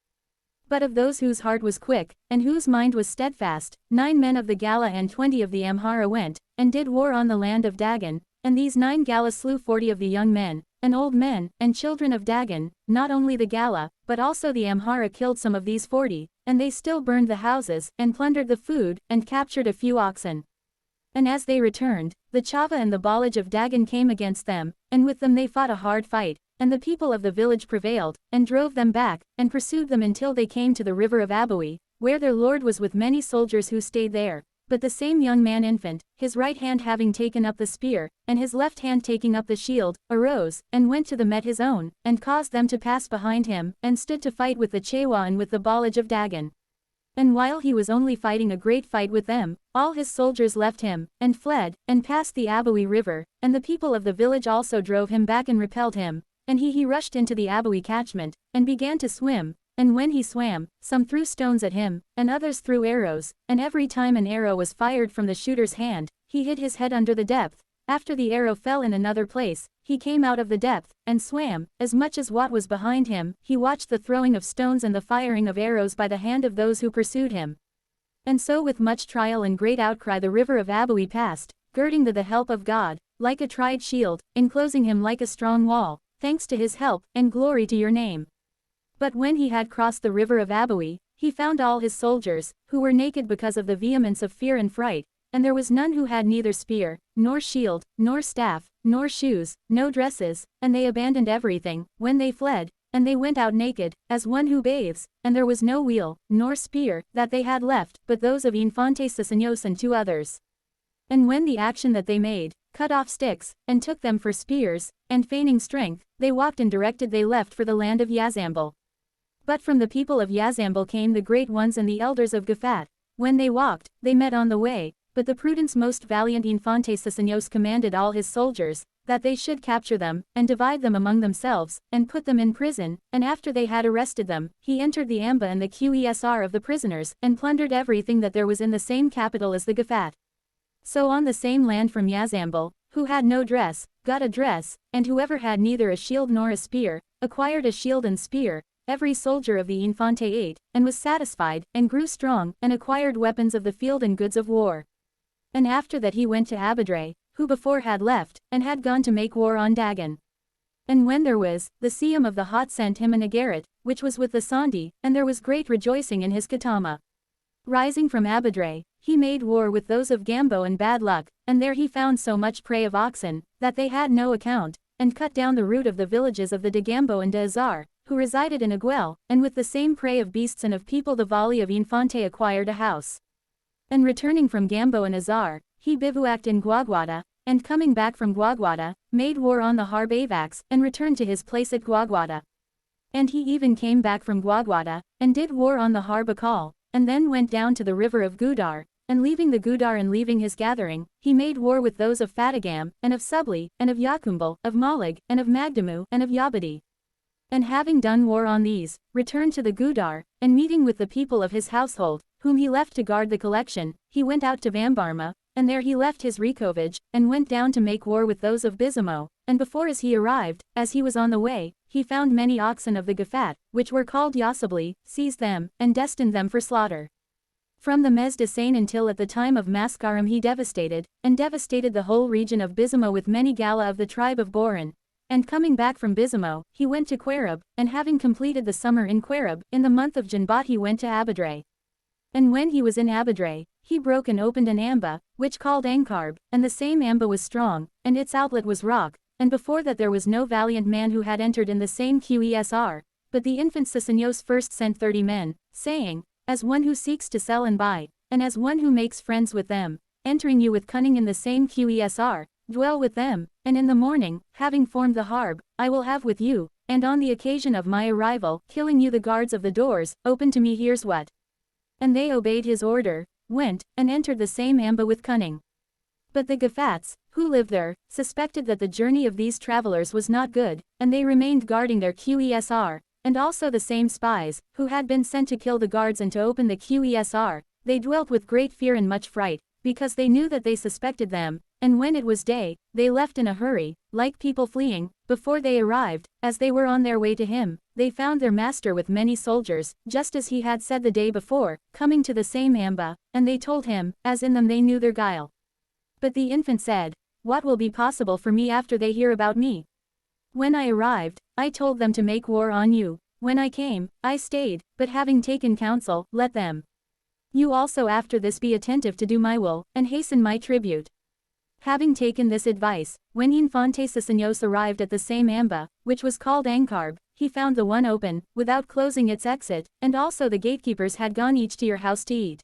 But of those whose heart was quick, and whose mind was steadfast, 9 men of the Galla and 20 of the Amhara went, and did war on the land of Dagan, and these 9 Galla slew 40 of the young men, and old men, and children of Dagan, not only the Galla, but also the Amhara killed some of these 40, and they still burned the houses, and plundered the food, and captured a few oxen. And as they returned, the Chava and the Balaj of Dagan came against them, and with them they fought a hard fight, and the people of the village prevailed, and drove them back, and pursued them until they came to the river of Abui, where their lord was with many soldiers who stayed there. But the same young man infant, his right hand having taken up the spear, and his left hand taking up the shield, arose, and went to them at his own, and caused them to pass behind him, and stood to fight with the Chewa and with the Balaj of Dagan. And while he was only fighting a great fight with them, all his soldiers left him, and fled, and passed the Abui river, and the people of the village also drove him back and repelled him, and he rushed into the Abui catchment, and began to swim, and when he swam, some threw stones at him, and others threw arrows, and every time an arrow was fired from the shooter's hand, he hid his head under the depth. After the arrow fell in another place, he came out of the depth, and swam, as much as what was behind him. He watched the throwing of stones and the firing of arrows by the hand of those who pursued him. And so with much trial and great outcry the river of Abui passed, girding the help of God, like a tried shield, enclosing him like a strong wall, thanks to his help, and glory to your name. But when he had crossed the river of Abui, he found all his soldiers, who were naked because of the vehemence of fear and fright, and there was none who had neither spear, nor shield, nor staff, nor shoes, no dresses, and they abandoned everything. When they fled, and they went out naked, as one who bathes, and there was no wheel, nor spear, that they had left, but those of Infante Susenyos and 2 others. And when the action that they made, cut off sticks, and took them for spears, and feigning strength, they walked and directed they left for the land of Yazambal. But from the people of Yazambal came the great ones and the elders of Gafat. When they walked, they met on the way, but the prudence most valiant Infante Susenyos commanded all his soldiers, that they should capture them, and divide them among themselves, and put them in prison, and after they had arrested them, he entered the amba and the quesr of the prisoners, and plundered everything that there was in the same capital as the Gafat. So on the same land from Yazambal, who had no dress, got a dress, and whoever had neither a shield nor a spear, acquired a shield and spear. Every soldier of the Infante ate, and was satisfied, and grew strong, and acquired weapons of the field and goods of war. And after that he went to Abadre, who before had left, and had gone to make war on Dagon. And when there was, the Siam of the Hot sent him an Agarit, which was with the Sandi, and there was great rejoicing in his Katama. Rising from Abadre, he made war with those of Gambo and Bad Luck, and there he found so much prey of oxen, that they had no account, and cut down the root of the villages of the de Gambo and de Azar, who resided in Aguel, and with the same prey of beasts and of people the Valley of Infante acquired a house. And returning from Gambo and Azar, he bivouacked in Guaguada, and coming back from Guaguada, made war on the Harb Avax, and returned to his place at Guaguada. And he even came back from Guaguada, and did war on the Harb Akal, and then went down to the river of Gudar, and leaving the Gudar and leaving his gathering, he made war with those of Fatigam, and of Subli, and of Yakumbal, of Malig, and of Magdamu, and of Yabadi. And having done war on these, returned to the Gudar, and meeting with the people of his household, whom he left to guard the collection, he went out to Vambarma, and there he left his Rekovage, and went down to make war with those of Bizamo, and before as he arrived, as he was on the way, he found many oxen of the Gafat, which were called Yasabli, seized them, and destined them for slaughter. From the Mesdesain until at the time of Maskaram he devastated the whole region of Bizamo with many Galla of the tribe of Boran. And coming back from Bizamo, he went to Querub, and having completed the summer in Querub, in the month of Janbat he went to Abadre. And when he was in Abadre, he broke and opened an amba, which called Ankarb, and the same amba was strong, and its outlet was rock, and before that there was no valiant man who had entered in the same quesr, but the infant Susenyos first sent 30 men, saying, as one who seeks to sell and buy, and as one who makes friends with them, entering you with cunning in the same quesr, dwell with them, and in the morning, having formed the harb, I will have with you, and on the occasion of my arrival, killing you the guards of the doors, open to me here's what. And they obeyed his order, went, and entered the same amba with cunning. But the Gafats, who lived there, suspected that the journey of these travelers was not good, and they remained guarding their quesr, and also the same spies, who had been sent to kill the guards and to open the quesr, they dwelt with great fear and much fright, because they knew that they suspected them, and when it was day, they left in a hurry, like people fleeing. Before they arrived, as they were on their way to him, they found their master with many soldiers, just as he had said the day before, coming to the same amba, and they told him, as in them they knew their guile. But the infant said, what will be possible for me after they hear about me? When I arrived, I told them to make war on you. When I came, I stayed, but having taken counsel, let them. You also after this be attentive to do my will, and hasten my tribute. Having taken this advice, when Infante Susenyos arrived at the same amba, which was called Ankarb, he found the one open, without closing its exit, and also the gatekeepers had gone each to your house to eat.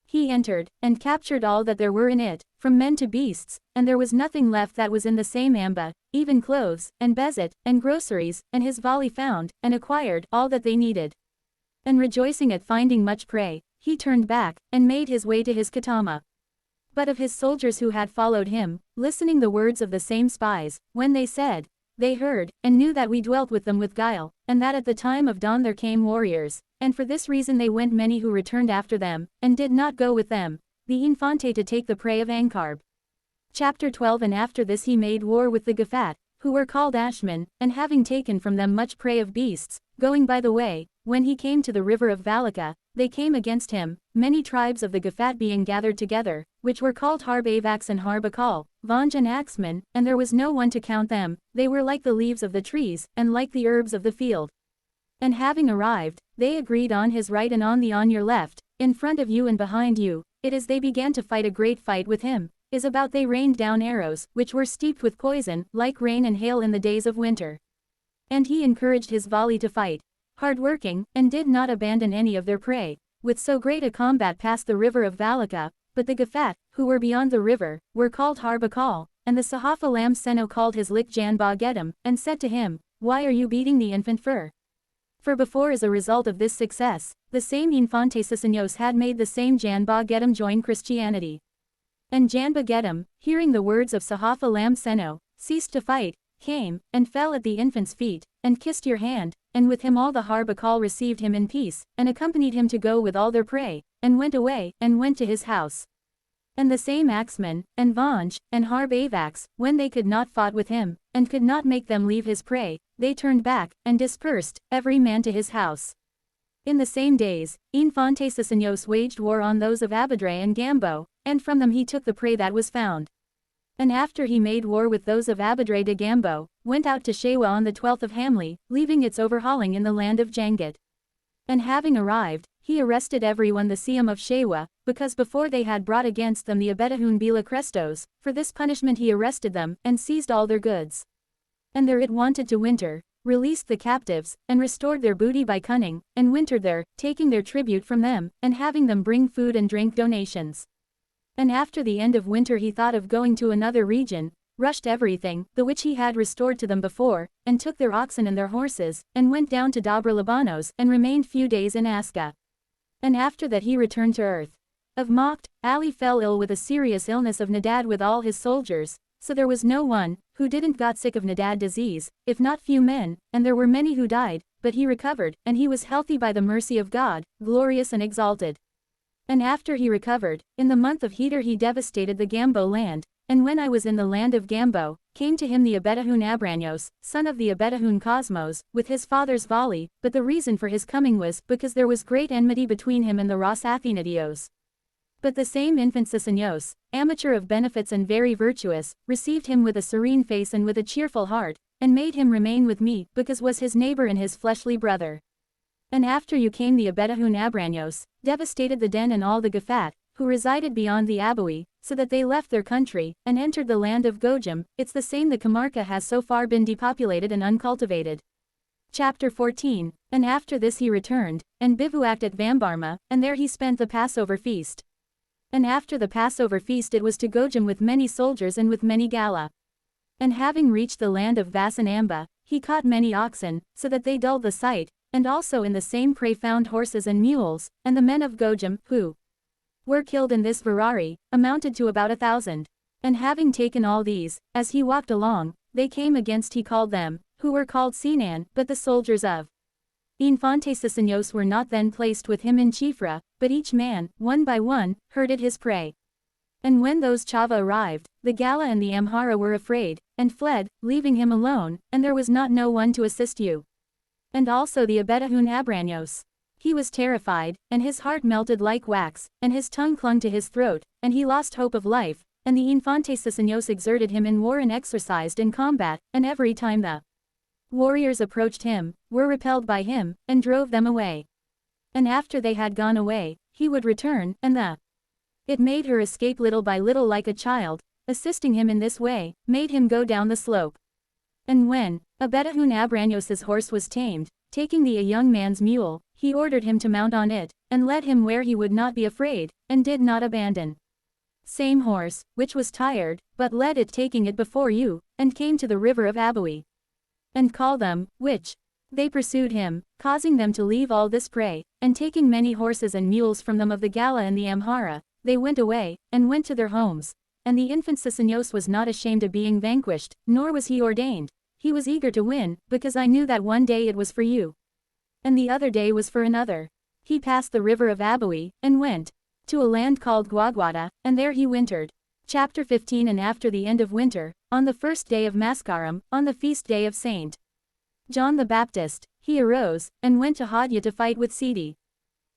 He entered, and captured all that there were in it, from men to beasts, and there was nothing left that was in the same amba, even clothes, and bezet, and groceries, and his Vali found, and acquired, all that they needed. And rejoicing at finding much prey, he turned back, and made his way to his Katama. But of his soldiers who had followed him, listening the words of the same spies, when they said, they heard, and knew that we dwelt with them with guile, and that at the time of dawn there came warriors, and for this reason they went many who returned after them, and did not go with them, the Infante to take the prey of Ankarb. Chapter 12. And after this he made war with the Gafat, who were called Ashman, and having taken from them much prey of beasts, going by the way, when he came to the river of Valika, they came against him, many tribes of the Gafat being gathered together, which were called Harb Avax and Harb Akal, Vanj and Axman, and there was no one to count them, they were like the leaves of the trees, and like the herbs of the field. And having arrived, they agreed on his right and on your left, in front of you and behind you, it is they began to fight a great fight with him, is about they rained down arrows, which were steeped with poison, like rain and hail in the days of winter. And he encouraged his volley to fight, hard-working, and did not abandon any of their prey, with so great a combat past the river of Valika, but the Gafat, who were beyond the river, were called Harbakal, and the Sahafalam Seno called his Lik Janba Gedem, and said to him, "Why are you beating the infant fur?" For before as a result of this success, the same Infante Susenyos had made the same Janba Gedem join Christianity. And Janba Gedem, hearing the words of Sahafalam Seno, ceased to fight, came, and fell at the infant's feet, and kissed your hand, and with him all the Harbakal received him in peace, and accompanied him to go with all their prey, and went away, and went to his house. And the same Axman, and Vanj, and Harb Avax, when they could not fought with him, and could not make them leave his prey, they turned back, and dispersed, every man to his house. In the same days, Infante Susenyos waged war on those of Abadre and Gambo, and from them he took the prey that was found. And after he made war with those of Abadre de Gambo, went out to Shewa on the 12th of Hamli, leaving its overhauling in the land of Jangat. And having arrived, he arrested everyone the Siam of Shewa, because before they had brought against them the Abedahun Bila Crestos, for this punishment he arrested them, and seized all their goods. And there it wanted to winter, released the captives, and restored their booty by cunning, and wintered there, taking their tribute from them, and having them bring food and drink donations. And after the end of winter he thought of going to another region, rushed everything, the which he had restored to them before, and took their oxen and their horses, and went down to Dobra Libanos, and remained few days in Aska. And after that he returned to earth. Of Makht, Ali fell ill with a serious illness of Nadad with all his soldiers, so there was no one, who didn't got sick of Nadad disease, if not few men, and there were many who died, but he recovered, and he was healthy by the mercy of God, glorious and exalted. And after he recovered, in the month of Heater he devastated the Gambo land, and when I was in the land of Gambo, came to him the Abedahun Abranios, son of the Abedahun Cosmos, with his father's volley, but the reason for his coming was because there was great enmity between him and the Ras Athenadios. But the same infant Susenyos, amateur of benefits and very virtuous, received him with a serene face and with a cheerful heart, and made him remain with me, because was his neighbor and his fleshly brother. And after you came the Abedahun Abranios, devastated the Den and all the Gafat, who resided beyond the Abawi, so that they left their country, and entered the land of Gojam. It's the same the Camarca has so far been depopulated and uncultivated. Chapter 14. And after this he returned, and bivouacked at Vambarma, and there he spent the Passover feast. And after the Passover feast it was to Gojam with many soldiers and with many Galla. And having reached the land of Vasanamba, he caught many oxen, so that they dulled the sight, and also in the same prey found horses and mules, and the men of Gojam, who were killed in this Virari, amounted to about 1,000. And having taken all these, as he walked along, they came against he called them, who were called Sinan, but the soldiers of Infante Susenyos were not then placed with him in Chifra, but each man, one by one, herded his prey. And when those Chava arrived, the Galla and the Amhara were afraid, and fled, leaving him alone, and there was not no one to assist you. And also the Abedahun Abranios. He was terrified, and his heart melted like wax, and his tongue clung to his throat, and he lost hope of life, and the Infante Susenyos exerted him in war and exercised in combat, and every time the warriors approached him, were repelled by him, and drove them away. And after they had gone away, he would return, and it made her escape little by little like a child, assisting him in this way, made him go down the slope. And when Abedahun Abranios' horse was tamed, taking the young man's mule, he ordered him to mount on it, and led him where he would not be afraid, and did not abandon. Same horse, which was tired, but led it taking it before you, and came to the river of Abawi. And call them, which they pursued him, causing them to leave all this prey, and taking many horses and mules from them of the Galla and the Amhara, they went away, and went to their homes. And the infant Susenyos was not ashamed of being vanquished, nor was he ordained. He was eager to win, because I knew that one day it was for you, and the other day was for another. He passed the river of Abawi, and went to a land called Guaguada, and there he wintered. Chapter 15. And after the end of winter, on the first day of Mascarum, on the feast day of Saint John the Baptist, he arose, and went to Hadya to fight with Sidi.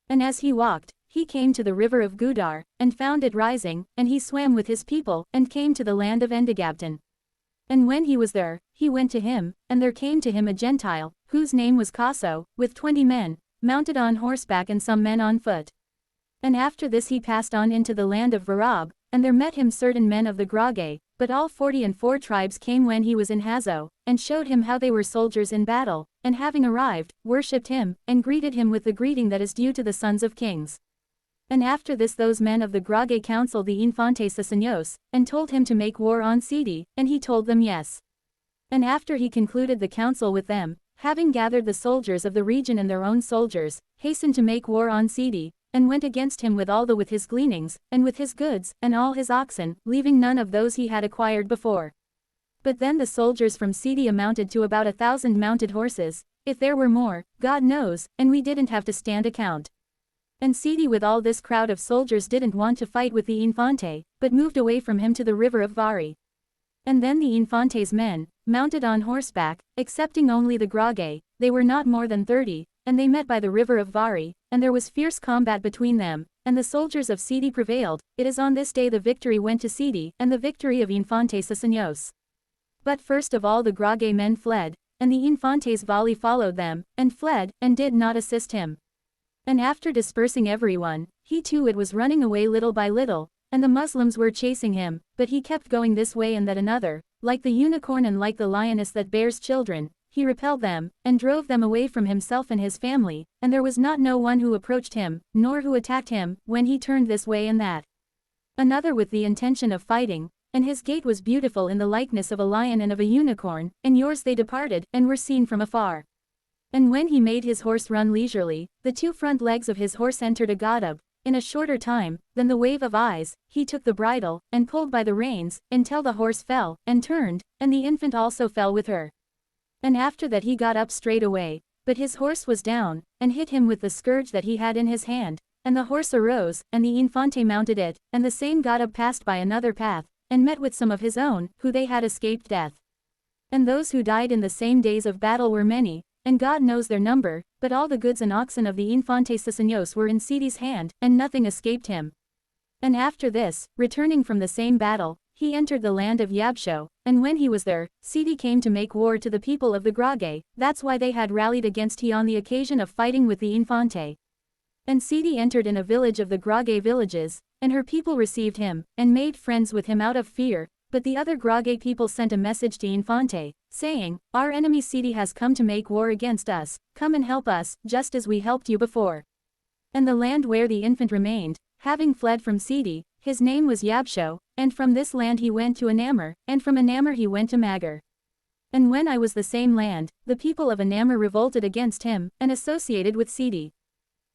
And as he walked, he came to the river of Gudar, and found it rising, and he swam with his people, and came to the land of Endigabtan. And when he was there, he went to him, and there came to him a Gentile, whose name was Casso, with 20 men, mounted on horseback and some men on foot. And after this he passed on into the land of Varab, and there met him certain men of the Grage, But all 44 tribes came when he was in Hazo, and showed him how they were soldiers in battle, and having arrived, worshipped him, and greeted him with the greeting that is due to the sons of kings. And after this those men of the Grage counseled the Infante Susenyos, and told him to make war on Sidi, and he told them yes. And after he concluded the council with them, having gathered the soldiers of the region and their own soldiers, hastened to make war on Sidi, and went against him with his gleanings, and with his goods, and all his oxen, leaving none of those he had acquired before. But then the soldiers from Sidi amounted to about 1,000 mounted horses, if there were more, God knows, and we didn't have to stand account. And Sidi with all this crowd of soldiers didn't want to fight with the Infante, but moved away from him to the river of Vari. And then the Infante's men, mounted on horseback, excepting only the Grage, they were not more than 30, and they met by the river of Vari, and there was fierce combat between them, and the soldiers of Sidi prevailed. It is on this day the victory went to Sidi, and the victory of Infante Susenyos. But first of all the Grage men fled, and the Infante's volley followed them, and fled, and did not assist him. And after dispersing everyone, he too it was running away little by little, and the Muslims were chasing him, but he kept going this way and that another, like the unicorn and like the lioness that bears children, he repelled them, and drove them away from himself and his family, and there was not no one who approached him, nor who attacked him, when he turned this way and that. Another with the intention of fighting, and his gait was beautiful in the likeness of a lion and of a unicorn, and yours they departed, and were seen from afar. And when he made his horse run leisurely, the two front legs of his horse entered a Gadab, in a shorter time, than the wave of eyes, he took the bridle, and pulled by the reins, until the horse fell, and turned, and the infant also fell with her. And after that he got up straight away, but his horse was down, and hit him with the scourge that he had in his hand, and the horse arose, and the Infante mounted it, and the same Gadab passed by another path, and met with some of his own, who they had escaped death. And those who died in the same days of battle were many, and God knows their number, but all the goods and oxen of the Infante Susenyos were in Sidi's hand, and nothing escaped him. And after this, returning from the same battle, he entered the land of Yabsho, and when he was there, Sidi came to make war to the people of the Grage, that's why they had rallied against he on the occasion of fighting with the Infante. And Sidi entered in a village of the Grage villages, and her people received him, and made friends with him out of fear, but the other Grage people sent a message to Infante, saying, "Our enemy Sidi has come to make war against us, come and help us, just as we helped you before." And the land where the infant remained, having fled from Sidi, his name was Yabsho, and from this land he went to Anamur, and from Anamur he went to Magar. And when I was the same land, the people of Anamur revolted against him, and associated with Sidi.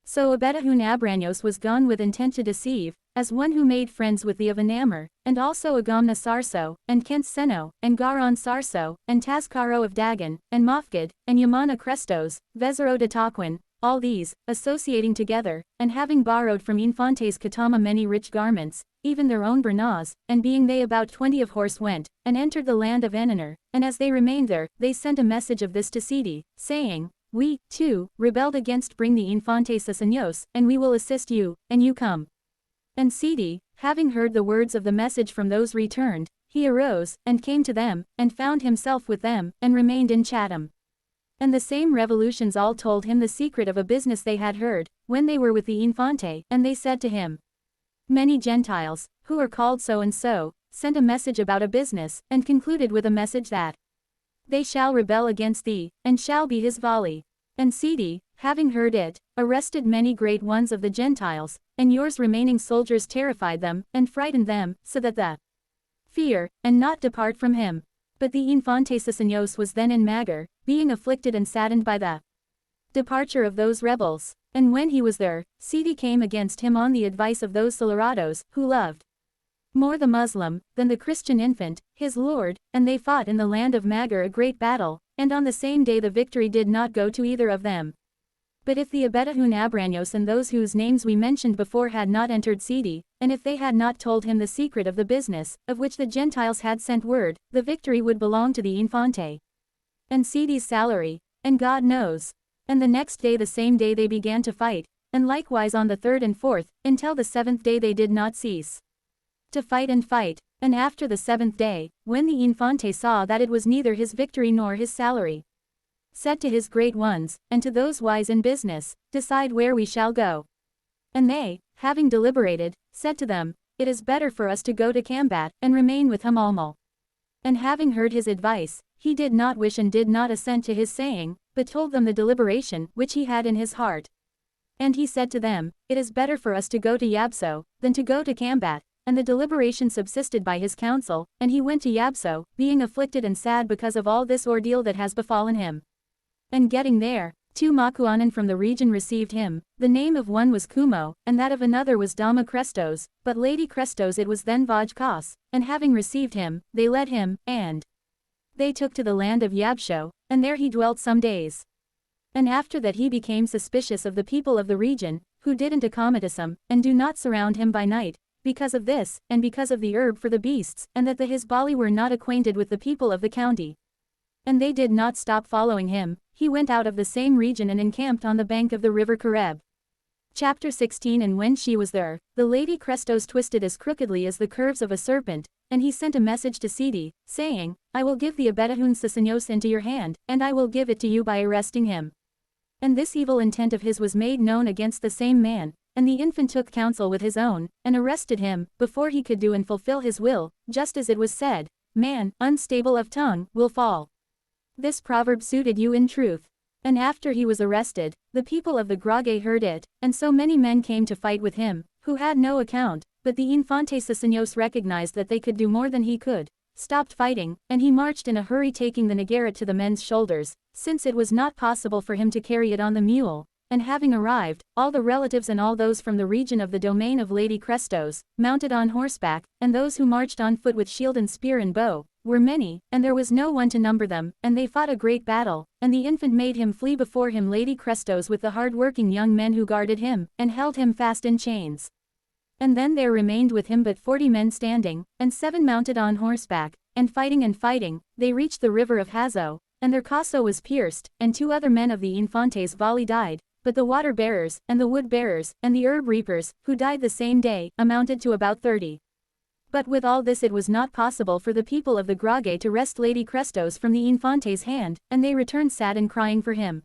So Abedahun Abranyos was gone with intent to deceive, as one who made friends with the of Anamur, and also Agamna Sarso, and Kent Seno, and Garon Sarso, and Tazkaro of Dagan, and Mofgad, and Yamana Crestos, Vezero de Taquin, all these, associating together, and having borrowed from Infante's Katama many rich garments, even their own bernaz, and being they about 20 of horse went, and entered the land of Ananur, and as they remained there, they sent a message of this to Sidi, saying, "We, too, rebelled against bring the Infante Susenyos, and we will assist you, and you come." And Sidi, having heard the words of the message from those returned, he arose, and came to them, and found himself with them, and remained in Chatham. And the same revolutions all told him the secret of a business they had heard, when they were with the Infante, and they said to him, "Many Gentiles, who are called so and so, sent a message about a business, and concluded with a message that they shall rebel against thee, and shall be his volley." And Sidi, having heard it, arrested many great ones of the Gentiles, and yours remaining soldiers terrified them, and frightened them, so that the fear, and not depart from him. But the Infante Susenyos was then in Magar, being afflicted and saddened by the departure of those rebels. And when he was there, Sidi came against him on the advice of those Solerados, who loved more the Muslim, than the Christian infant, his lord, and they fought in the land of Magar a great battle, and on the same day the victory did not go to either of them. But if the Abedahun Abranyos and those whose names we mentioned before had not entered Sidi, and if they had not told him the secret of the business, of which the Gentiles had sent word, the victory would belong to the Infante and Sidi's salary, and God knows. And the next day the same day they began to fight, and likewise on the third and fourth, until the seventh day they did not cease to fight, and after the seventh day, when the Infante saw that it was neither his victory nor his salary, said to his great ones, and to those wise in business, "Decide where we shall go." And they, having deliberated, said to them, it is better for us to go to combat, and remain with Hamalmal. And having heard his advice, he did not wish and did not assent to his saying, but told them the deliberation which he had in his heart. And he said to them, it is better for us to go to Yabso, than to go to combat, and the deliberation subsisted by his counsel, and he went to Yabso, being afflicted and sad because of all this ordeal that has befallen him. And getting there, 2 Makuanan from the region received him, the name of one was Kumo, and that of another was Dama Crestos, but Lady Crestos it was then Vajkas, and having received him, they led him, and they took to the land of Yabsho, and there he dwelt some days. And after that he became suspicious of the people of the region, who didn't accommodate him, and do not surround him by night, because of this, and because of the herb for the beasts, and that the Hisbali were not acquainted with the people of the county. And they did not stop following him, he went out of the same region and encamped on the bank of the river Kareb. Chapter 16. And when she was there, the Lady Crestos twisted as crookedly as the curves of a serpent, and he sent a message to Sidi, saying, I will give the Abedahun Susenyos into your hand, and I will give it to you by arresting him. And this evil intent of his was made known against the same man, and the infant took counsel with his own, and arrested him, before he could do and fulfill his will, just as it was said, man, unstable of tongue, will fall. This proverb suited you in truth. And after he was arrested, the people of the Grage heard it, and so many men came to fight with him, who had no account, but the Infante Susenyos recognized that they could do more than he could, stopped fighting, and he marched in a hurry taking the nagaret to the men's shoulders, since it was not possible for him to carry it on the mule, and having arrived, all the relatives and all those from the region of the domain of Lady Crestos, mounted on horseback, and those who marched on foot with shield and spear and bow, were many, and there was no one to number them, and they fought a great battle, and the infant made him flee before him Lady Crestos with the hard-working young men who guarded him, and held him fast in chains. And then there remained with him but 40 men standing, and 7 mounted on horseback, and fighting, they reached the river of Hazo, and their casso was pierced, and 2 other men of the Infante's volley died, but the water-bearers, and the wood-bearers, and the herb-reapers, who died the same day, amounted to about 30. But with all this it was not possible for the people of the Grage to wrest Lady Crestos from the Infante's hand, and they returned sad and crying for him.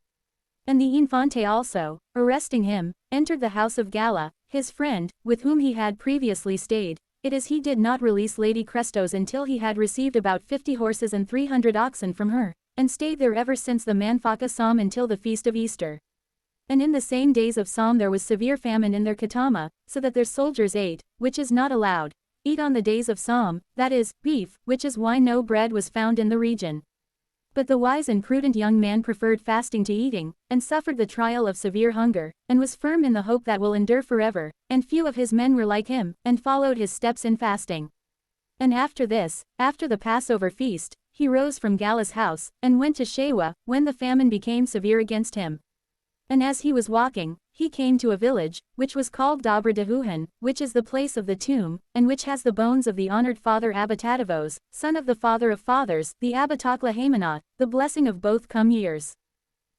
And the Infante also, arresting him, entered the house of Galla, his friend, with whom he had previously stayed. It is he did not release Lady Crestos until he had received about 50 horses and 300 oxen from her, and stayed there ever since the Manfaka Psalm until the feast of Easter. And in the same days of Psalm there was severe famine in their Katama, so that their soldiers ate, which is not allowed. Eat on the days of Psalm, that is, beef, which is why no bread was found in the region. But the wise and prudent young man preferred fasting to eating, and suffered the trial of severe hunger, and was firm in the hope that will endure forever, and few of his men were like him, and followed his steps in fasting. And after this, after the Passover feast, he rose from Galla's house, and went to Shewa, when the famine became severe against him. And as he was walking, he came to a village, which was called Dabra Dehuhan, which is the place of the tomb, and which has the bones of the honored father Abatadavos, son of the father of fathers, the Abatakla Hamanot, the blessing of both come years.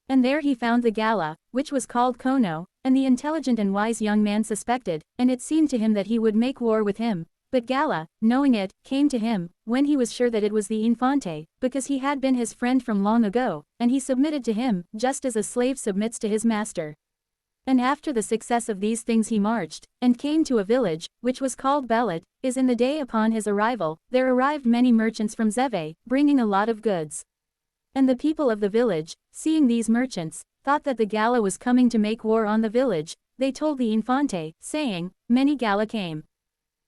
And there he found the Galla, which was called Kono, and the intelligent and wise young man suspected, and it seemed to him that he would make war with him. But Galla, knowing it, came to him, when he was sure that it was the Infante, because he had been his friend from long ago, and he submitted to him, just as a slave submits to his master. And after the success of these things he marched, and came to a village, which was called Belet, is in the day upon his arrival, there arrived many merchants from Zeve, bringing a lot of goods. And the people of the village, seeing these merchants, thought that the Galla was coming to make war on the village. They told the Infante, saying, many Galla came.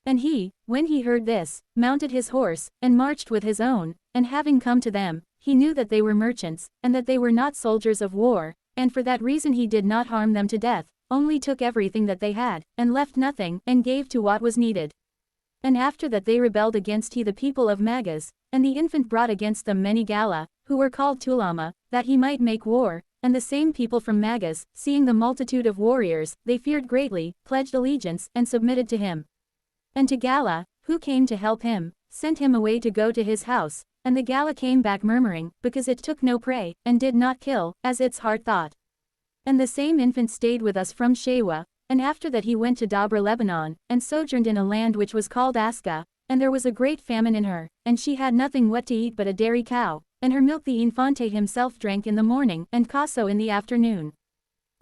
And he, when he heard this, mounted his horse, and marched with his own, and having come to them, he knew that they were merchants, and that they were not soldiers of war, and for that reason he did not harm them to death, only took everything that they had, and left nothing, and gave to what was needed. And after that they rebelled against he the people of Magas, and the infant brought against them many Galla, who were called Tulama, that he might make war, and the same people from Magas, seeing the multitude of warriors, they feared greatly, pledged allegiance, and submitted to him. And to Galla, who came to help him, sent him away to go to his house, and the Galla came back murmuring, because it took no prey, and did not kill, as its heart thought. And the same infant stayed with us from Shewa, and after that he went to Dabra Lebanon, and sojourned in a land which was called Aska, and there was a great famine in her, and she had nothing what to eat but a dairy cow, and her milk the Infante himself drank in the morning, and casso in the afternoon.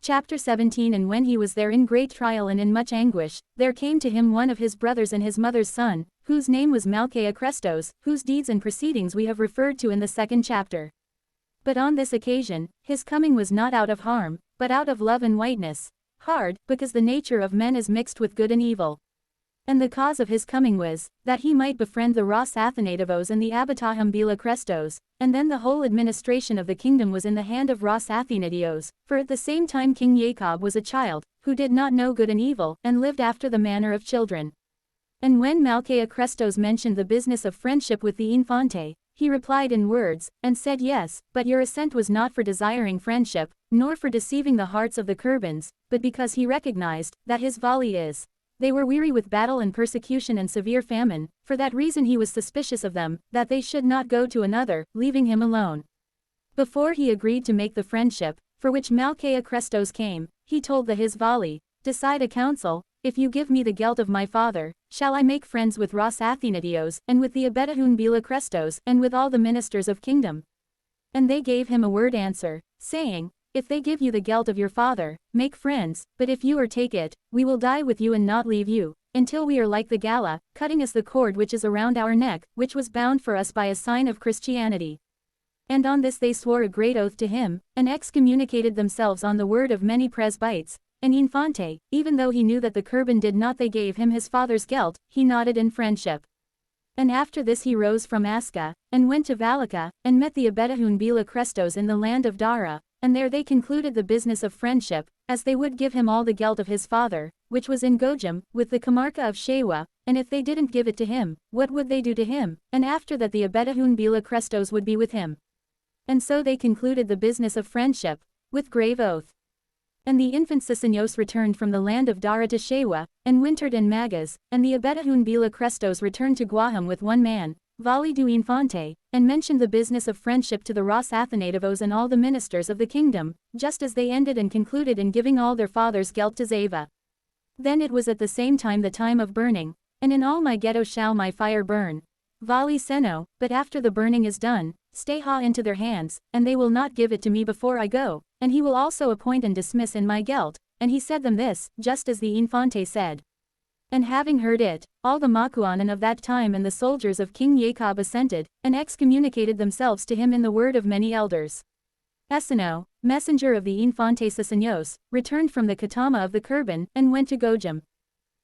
Chapter 17. And when he was there in great trial and in much anguish, there came to him one of his brothers and his mother's son, whose name was Malchia, whose deeds and proceedings we have referred to in the second chapter. But on this occasion, his coming was not out of harm, but out of love and whiteness. Hard, because the nature of men is mixed with good and evil. And the cause of his coming was, that he might befriend the Ros Athenadavos and the Abatahum Bila Crestos, and then the whole administration of the kingdom was in the hand of Ros Athenadios, for at the same time King Jacob was a child, who did not know good and evil, and lived after the manner of children. And when Malchia Crestos mentioned the business of friendship with the Infante, he replied in words, and said yes, but your assent was not for desiring friendship, nor for deceiving the hearts of the Curbans, but because he recognized, that his volley is. They were weary with battle and persecution and severe famine, for that reason he was suspicious of them, that they should not go to another, leaving him alone. Before he agreed to make the friendship, for which Malchia Crestos came, he told the his volley, decide a council, if you give me the gelt of my father, shall I make friends with Ros Athenadios, and with the Abetahun Bila Crestos, and with all the ministers of kingdom? And they gave him a word answer, saying, if they give you the gelt of your father, make friends, but if you or take it, we will die with you and not leave you, until we are like the Galla, cutting us the cord which is around our neck, which was bound for us by a sign of Christianity. And on this they swore a great oath to him, and excommunicated themselves on the word of many presbytes. And Infante, even though he knew that the Curban did not they gave him his father's gelt, he nodded in friendship. And after this he rose from Asca, and went to Valica, and met the Abetahun Bila Crestos in the land of Dara, and there they concluded the business of friendship, as they would give him all the gelt of his father, which was in Gojam, with the Camarca of Shewa, and if they didn't give it to him, what would they do to him, and after that the Abetahun Bila Crestos would be with him. And so they concluded the business of friendship, with grave oath. And the infant Susenyos returned from the land of Dara to Shewa, and wintered in Magas, and the Abetahun Bila Crestos returned to Guaham with one man, Vali du Infante, and mentioned the business of friendship to the Ros Athenadavos and all the ministers of the kingdom, just as they ended and concluded in giving all their father's gelt to Zava. Then it was at the same time the time of burning, and in all my ghetto shall my fire burn. Vali Seno, but after the burning is done, stay ha into their hands, and they will not give it to me before I go, and he will also appoint and dismiss in my gelt, and he said them this, just as the Infante said. And having heard it, all the Makuanan of that time and the soldiers of King Jacob assented, and excommunicated themselves to him in the word of many elders. Eseno, messenger of the Infante Susenyos, returned from the Katama of the Curban, and went to Gojam.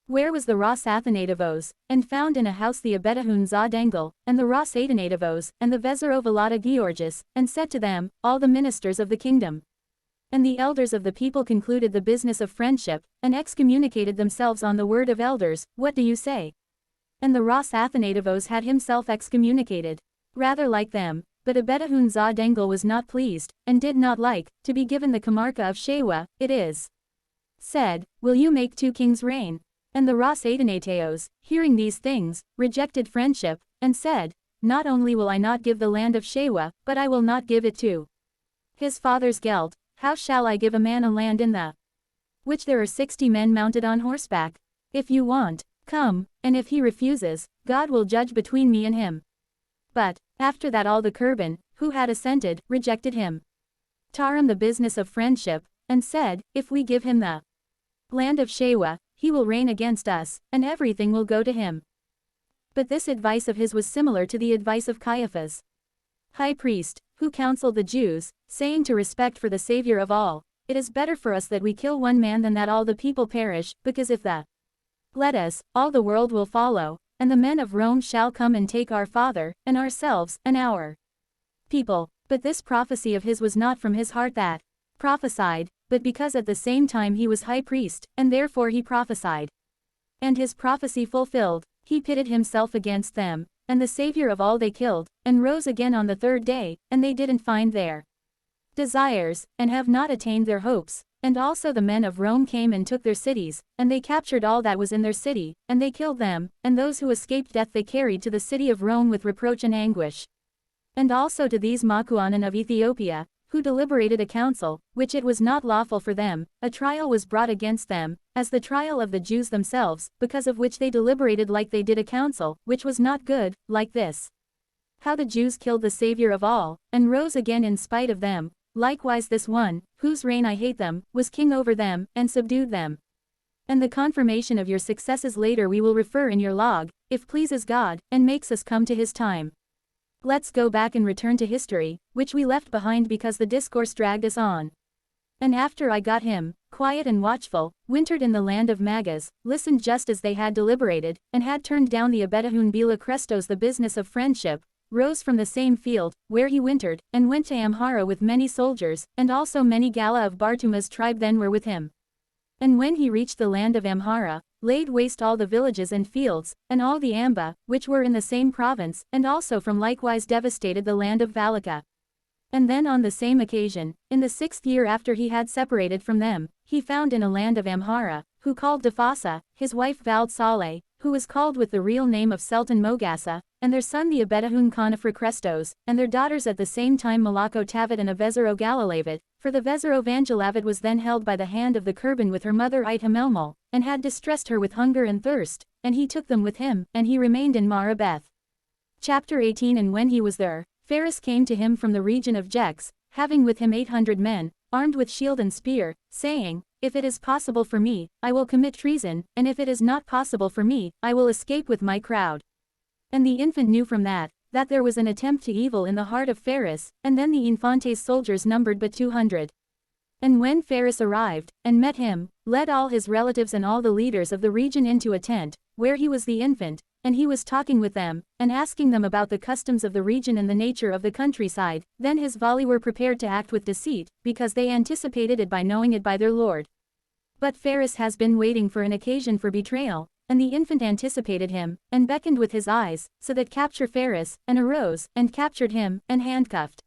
Where was the Ros Athenadavos, and found in a house the Abetahun Zadangal, and the Ros Athenadavos, and the Vezero Velata Georgis, and said to them, all the ministers of the kingdom. And the elders of the people concluded the business of friendship, and excommunicated themselves on the word of elders, what do you say? And the Ros Athenadavos had himself excommunicated. Rather like them, but Abetahun Zadangal was not pleased, and did not like, to be given the Camarca of Shewa, it is said, will you make 2 kings reign? And the Ros Athenadaos, hearing these things, rejected friendship, and said, not only will I not give the land of Shewa, but I will not give it to his father's gelt. How shall I give a man a land in the which there are 60 men mounted on horseback? If you want, come, and if he refuses, God will judge between me and him. But, after that all the Curban, who had assented, rejected him. Taram the business of friendship, and said, if we give him the land of Shewa, he will reign against us, and everything will go to him. But this advice of his was similar to the advice of Caiaphas, high priest, who counseled the Jews, saying to respect for the Savior of all, it is better for us that we kill one man than that all the people perish, because if the let us, all the world will follow, and the men of Rome shall come and take our father, and ourselves, and our people. But this prophecy of his was not from his heart that prophesied, but because at the same time he was high priest, and therefore he prophesied. And his prophecy fulfilled, he pitted himself against them, and the Savior of all they killed, and rose again on the 3rd day, and they didn't find their desires, and have not attained their hopes. And also the men of Rome came and took their cities, and they captured all that was in their city, and they killed them, and those who escaped death they carried to the city of Rome with reproach and anguish. And also to these Makuanan of Ethiopia, who deliberated a council, which it was not lawful for them, a trial was brought against them, as the trial of the Jews themselves, because of which they deliberated like they did a council, which was not good, like this. How the Jews killed the Savior of all, and rose again in spite of them, Likewise this one, whose reign I hate them, was king over them, and subdued them. And the confirmation of your successes later we will refer in your log, if pleases God, and makes us come to his time. Let's go back and return to history, which we left behind because the discourse dragged us on. And after I got him, quiet and watchful, wintered in the land of Magas, listened just as they had deliberated, and had turned down the Abetahun Bila Crestos the business of friendship, rose from the same field, where he wintered, and went to Amhara with many soldiers, and also many Galla of Bartuma's tribe then were with him. And when he reached the land of Amhara, laid waste all the villages and fields, and all the Amba, which were in the same province, and also from likewise devastated the land of Valaka. And then on the same occasion, in the 6th year after he had separated from them, he found in a land of Amhara, who called Dafasa, his wife Vald Saleh, who was called with the real name of Sultan Mogassa, and their son the Abetahun Khanafra Crestos, and their daughters at the same time Malako Tavat and a Vezero Galilavat, for the Vezero Vangilavat was then held by the hand of the Kurban with her mother Ait Hamelmal, and had distressed her with hunger and thirst, and he took them with him, and he remained in Marabeth. Chapter 18. And when he was there, Pharis came to him from the region of Jex, having with him 800 men, armed with shield and spear, saying, If it is possible for me, I will commit treason, and if it is not possible for me, I will escape with my crowd. And the infant knew from that there was an attempt to evil in the heart of Pharis, and then the Infante's soldiers numbered but 200. And when Pharis arrived, and met him, led all his relatives and all the leaders of the region into a tent, where he was the infant, and he was talking with them, and asking them about the customs of the region and the nature of the countryside, then his vali were prepared to act with deceit, because they anticipated it by knowing it by their lord. But Pharis has been waiting for an occasion for betrayal, and the infant anticipated him, and beckoned with his eyes, so that capture Pharis, and arose, and captured him, and handcuffed.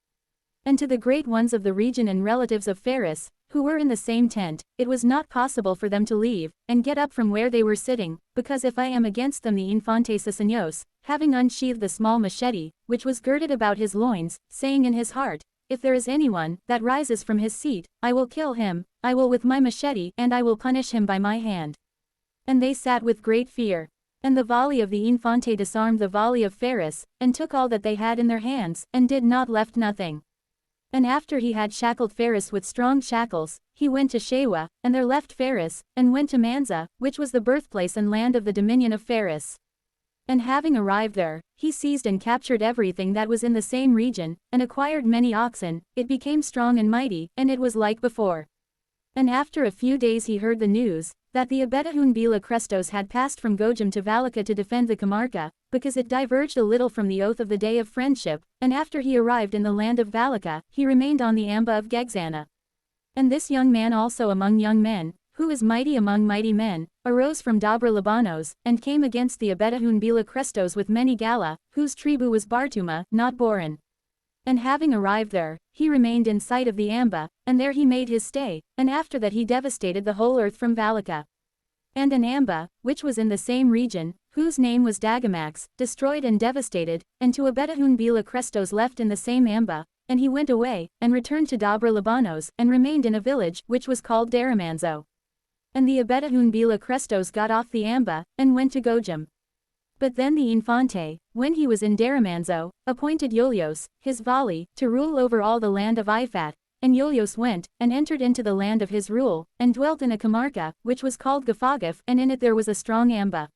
And to the great ones of the region and relatives of Pharis, who were in the same tent, it was not possible for them to leave, and get up from where they were sitting, because if I am against them the Infante Susenyos, having unsheathed the small machete, which was girded about his loins, saying in his heart, If there is anyone that rises from his seat, I will kill him, I will with my machete, and I will punish him by my hand. And they sat with great fear. And the volley of the Infante disarmed the volley of Pharis, and took all that they had in their hands, and did not left nothing. And after he had shackled Pharis with strong shackles, he went to Shewa, and there left Pharis, and went to Manza, which was the birthplace and land of the dominion of Pharis. And having arrived there, he seized and captured everything that was in the same region, and acquired many oxen, it became strong and mighty, and it was like before. And after a few days he heard the news, that the Abetahun Bila Crestos had passed from Gojam to Valaka to defend the Camarca, because it diverged a little from the oath of the day of friendship, and after he arrived in the land of Valaka, he remained on the Amba of Gegzana. And this young man also among young men, who is mighty among mighty men, arose from Dabra Labanos, and came against the Abetahun Bila Crestos with many Galla, whose tribu was Bartuma, not Boran. And having arrived there, he remained in sight of the Amba, and there he made his stay, and after that he devastated the whole earth from Valaka. And an Amba, which was in the same region, whose name was Dagamax, destroyed and devastated, and to Abetahun Bila Crestos left in the same Amba, and he went away, and returned to Dabra Labanos, and remained in a village, which was called Daramanzo. And the Abetahun Bila Crestos got off the Amba, and went to Gojam. But then the Infante, when he was in Daramanzo, appointed Iulios, his vali, to rule over all the land of Ifat, and Iulios went, and entered into the land of his rule, and dwelt in a Camarca, which was called Gafagaf, and in it there was a strong Amba.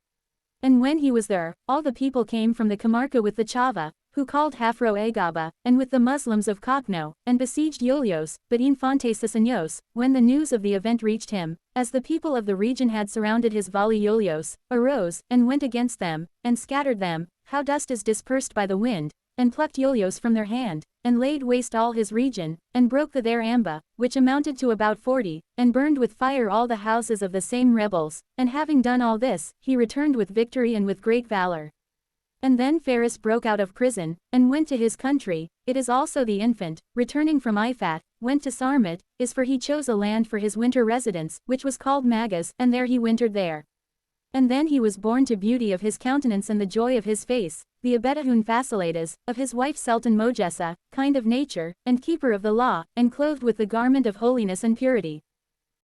And when he was there, all the people came from the Camarca with the Chava, who called Hafro Agaba, and with the Muslims of Kokno, and besieged Iulios, but Infante Susenyos, when the news of the event reached him, as the people of the region had surrounded his vali Iulios, arose, and went against them, and scattered them, how dust is dispersed by the wind, and plucked Iulios from their hand, and laid waste all his region, and broke their Amba, which amounted to about 40, and burned with fire all the houses of the same rebels, and having done all this, he returned with victory and with great valor. And then Pharis broke out of prison, and went to his country. It is also the infant, returning from Ifat, went to Sarmat, is for he chose a land for his winter residence, which was called Magas, and there he wintered there. And then he was born to beauty of his countenance and the joy of his face, the Abetahun Fasiledas, of his wife Sultan Mogessa, kind of nature, and keeper of the law, and clothed with the garment of holiness and purity.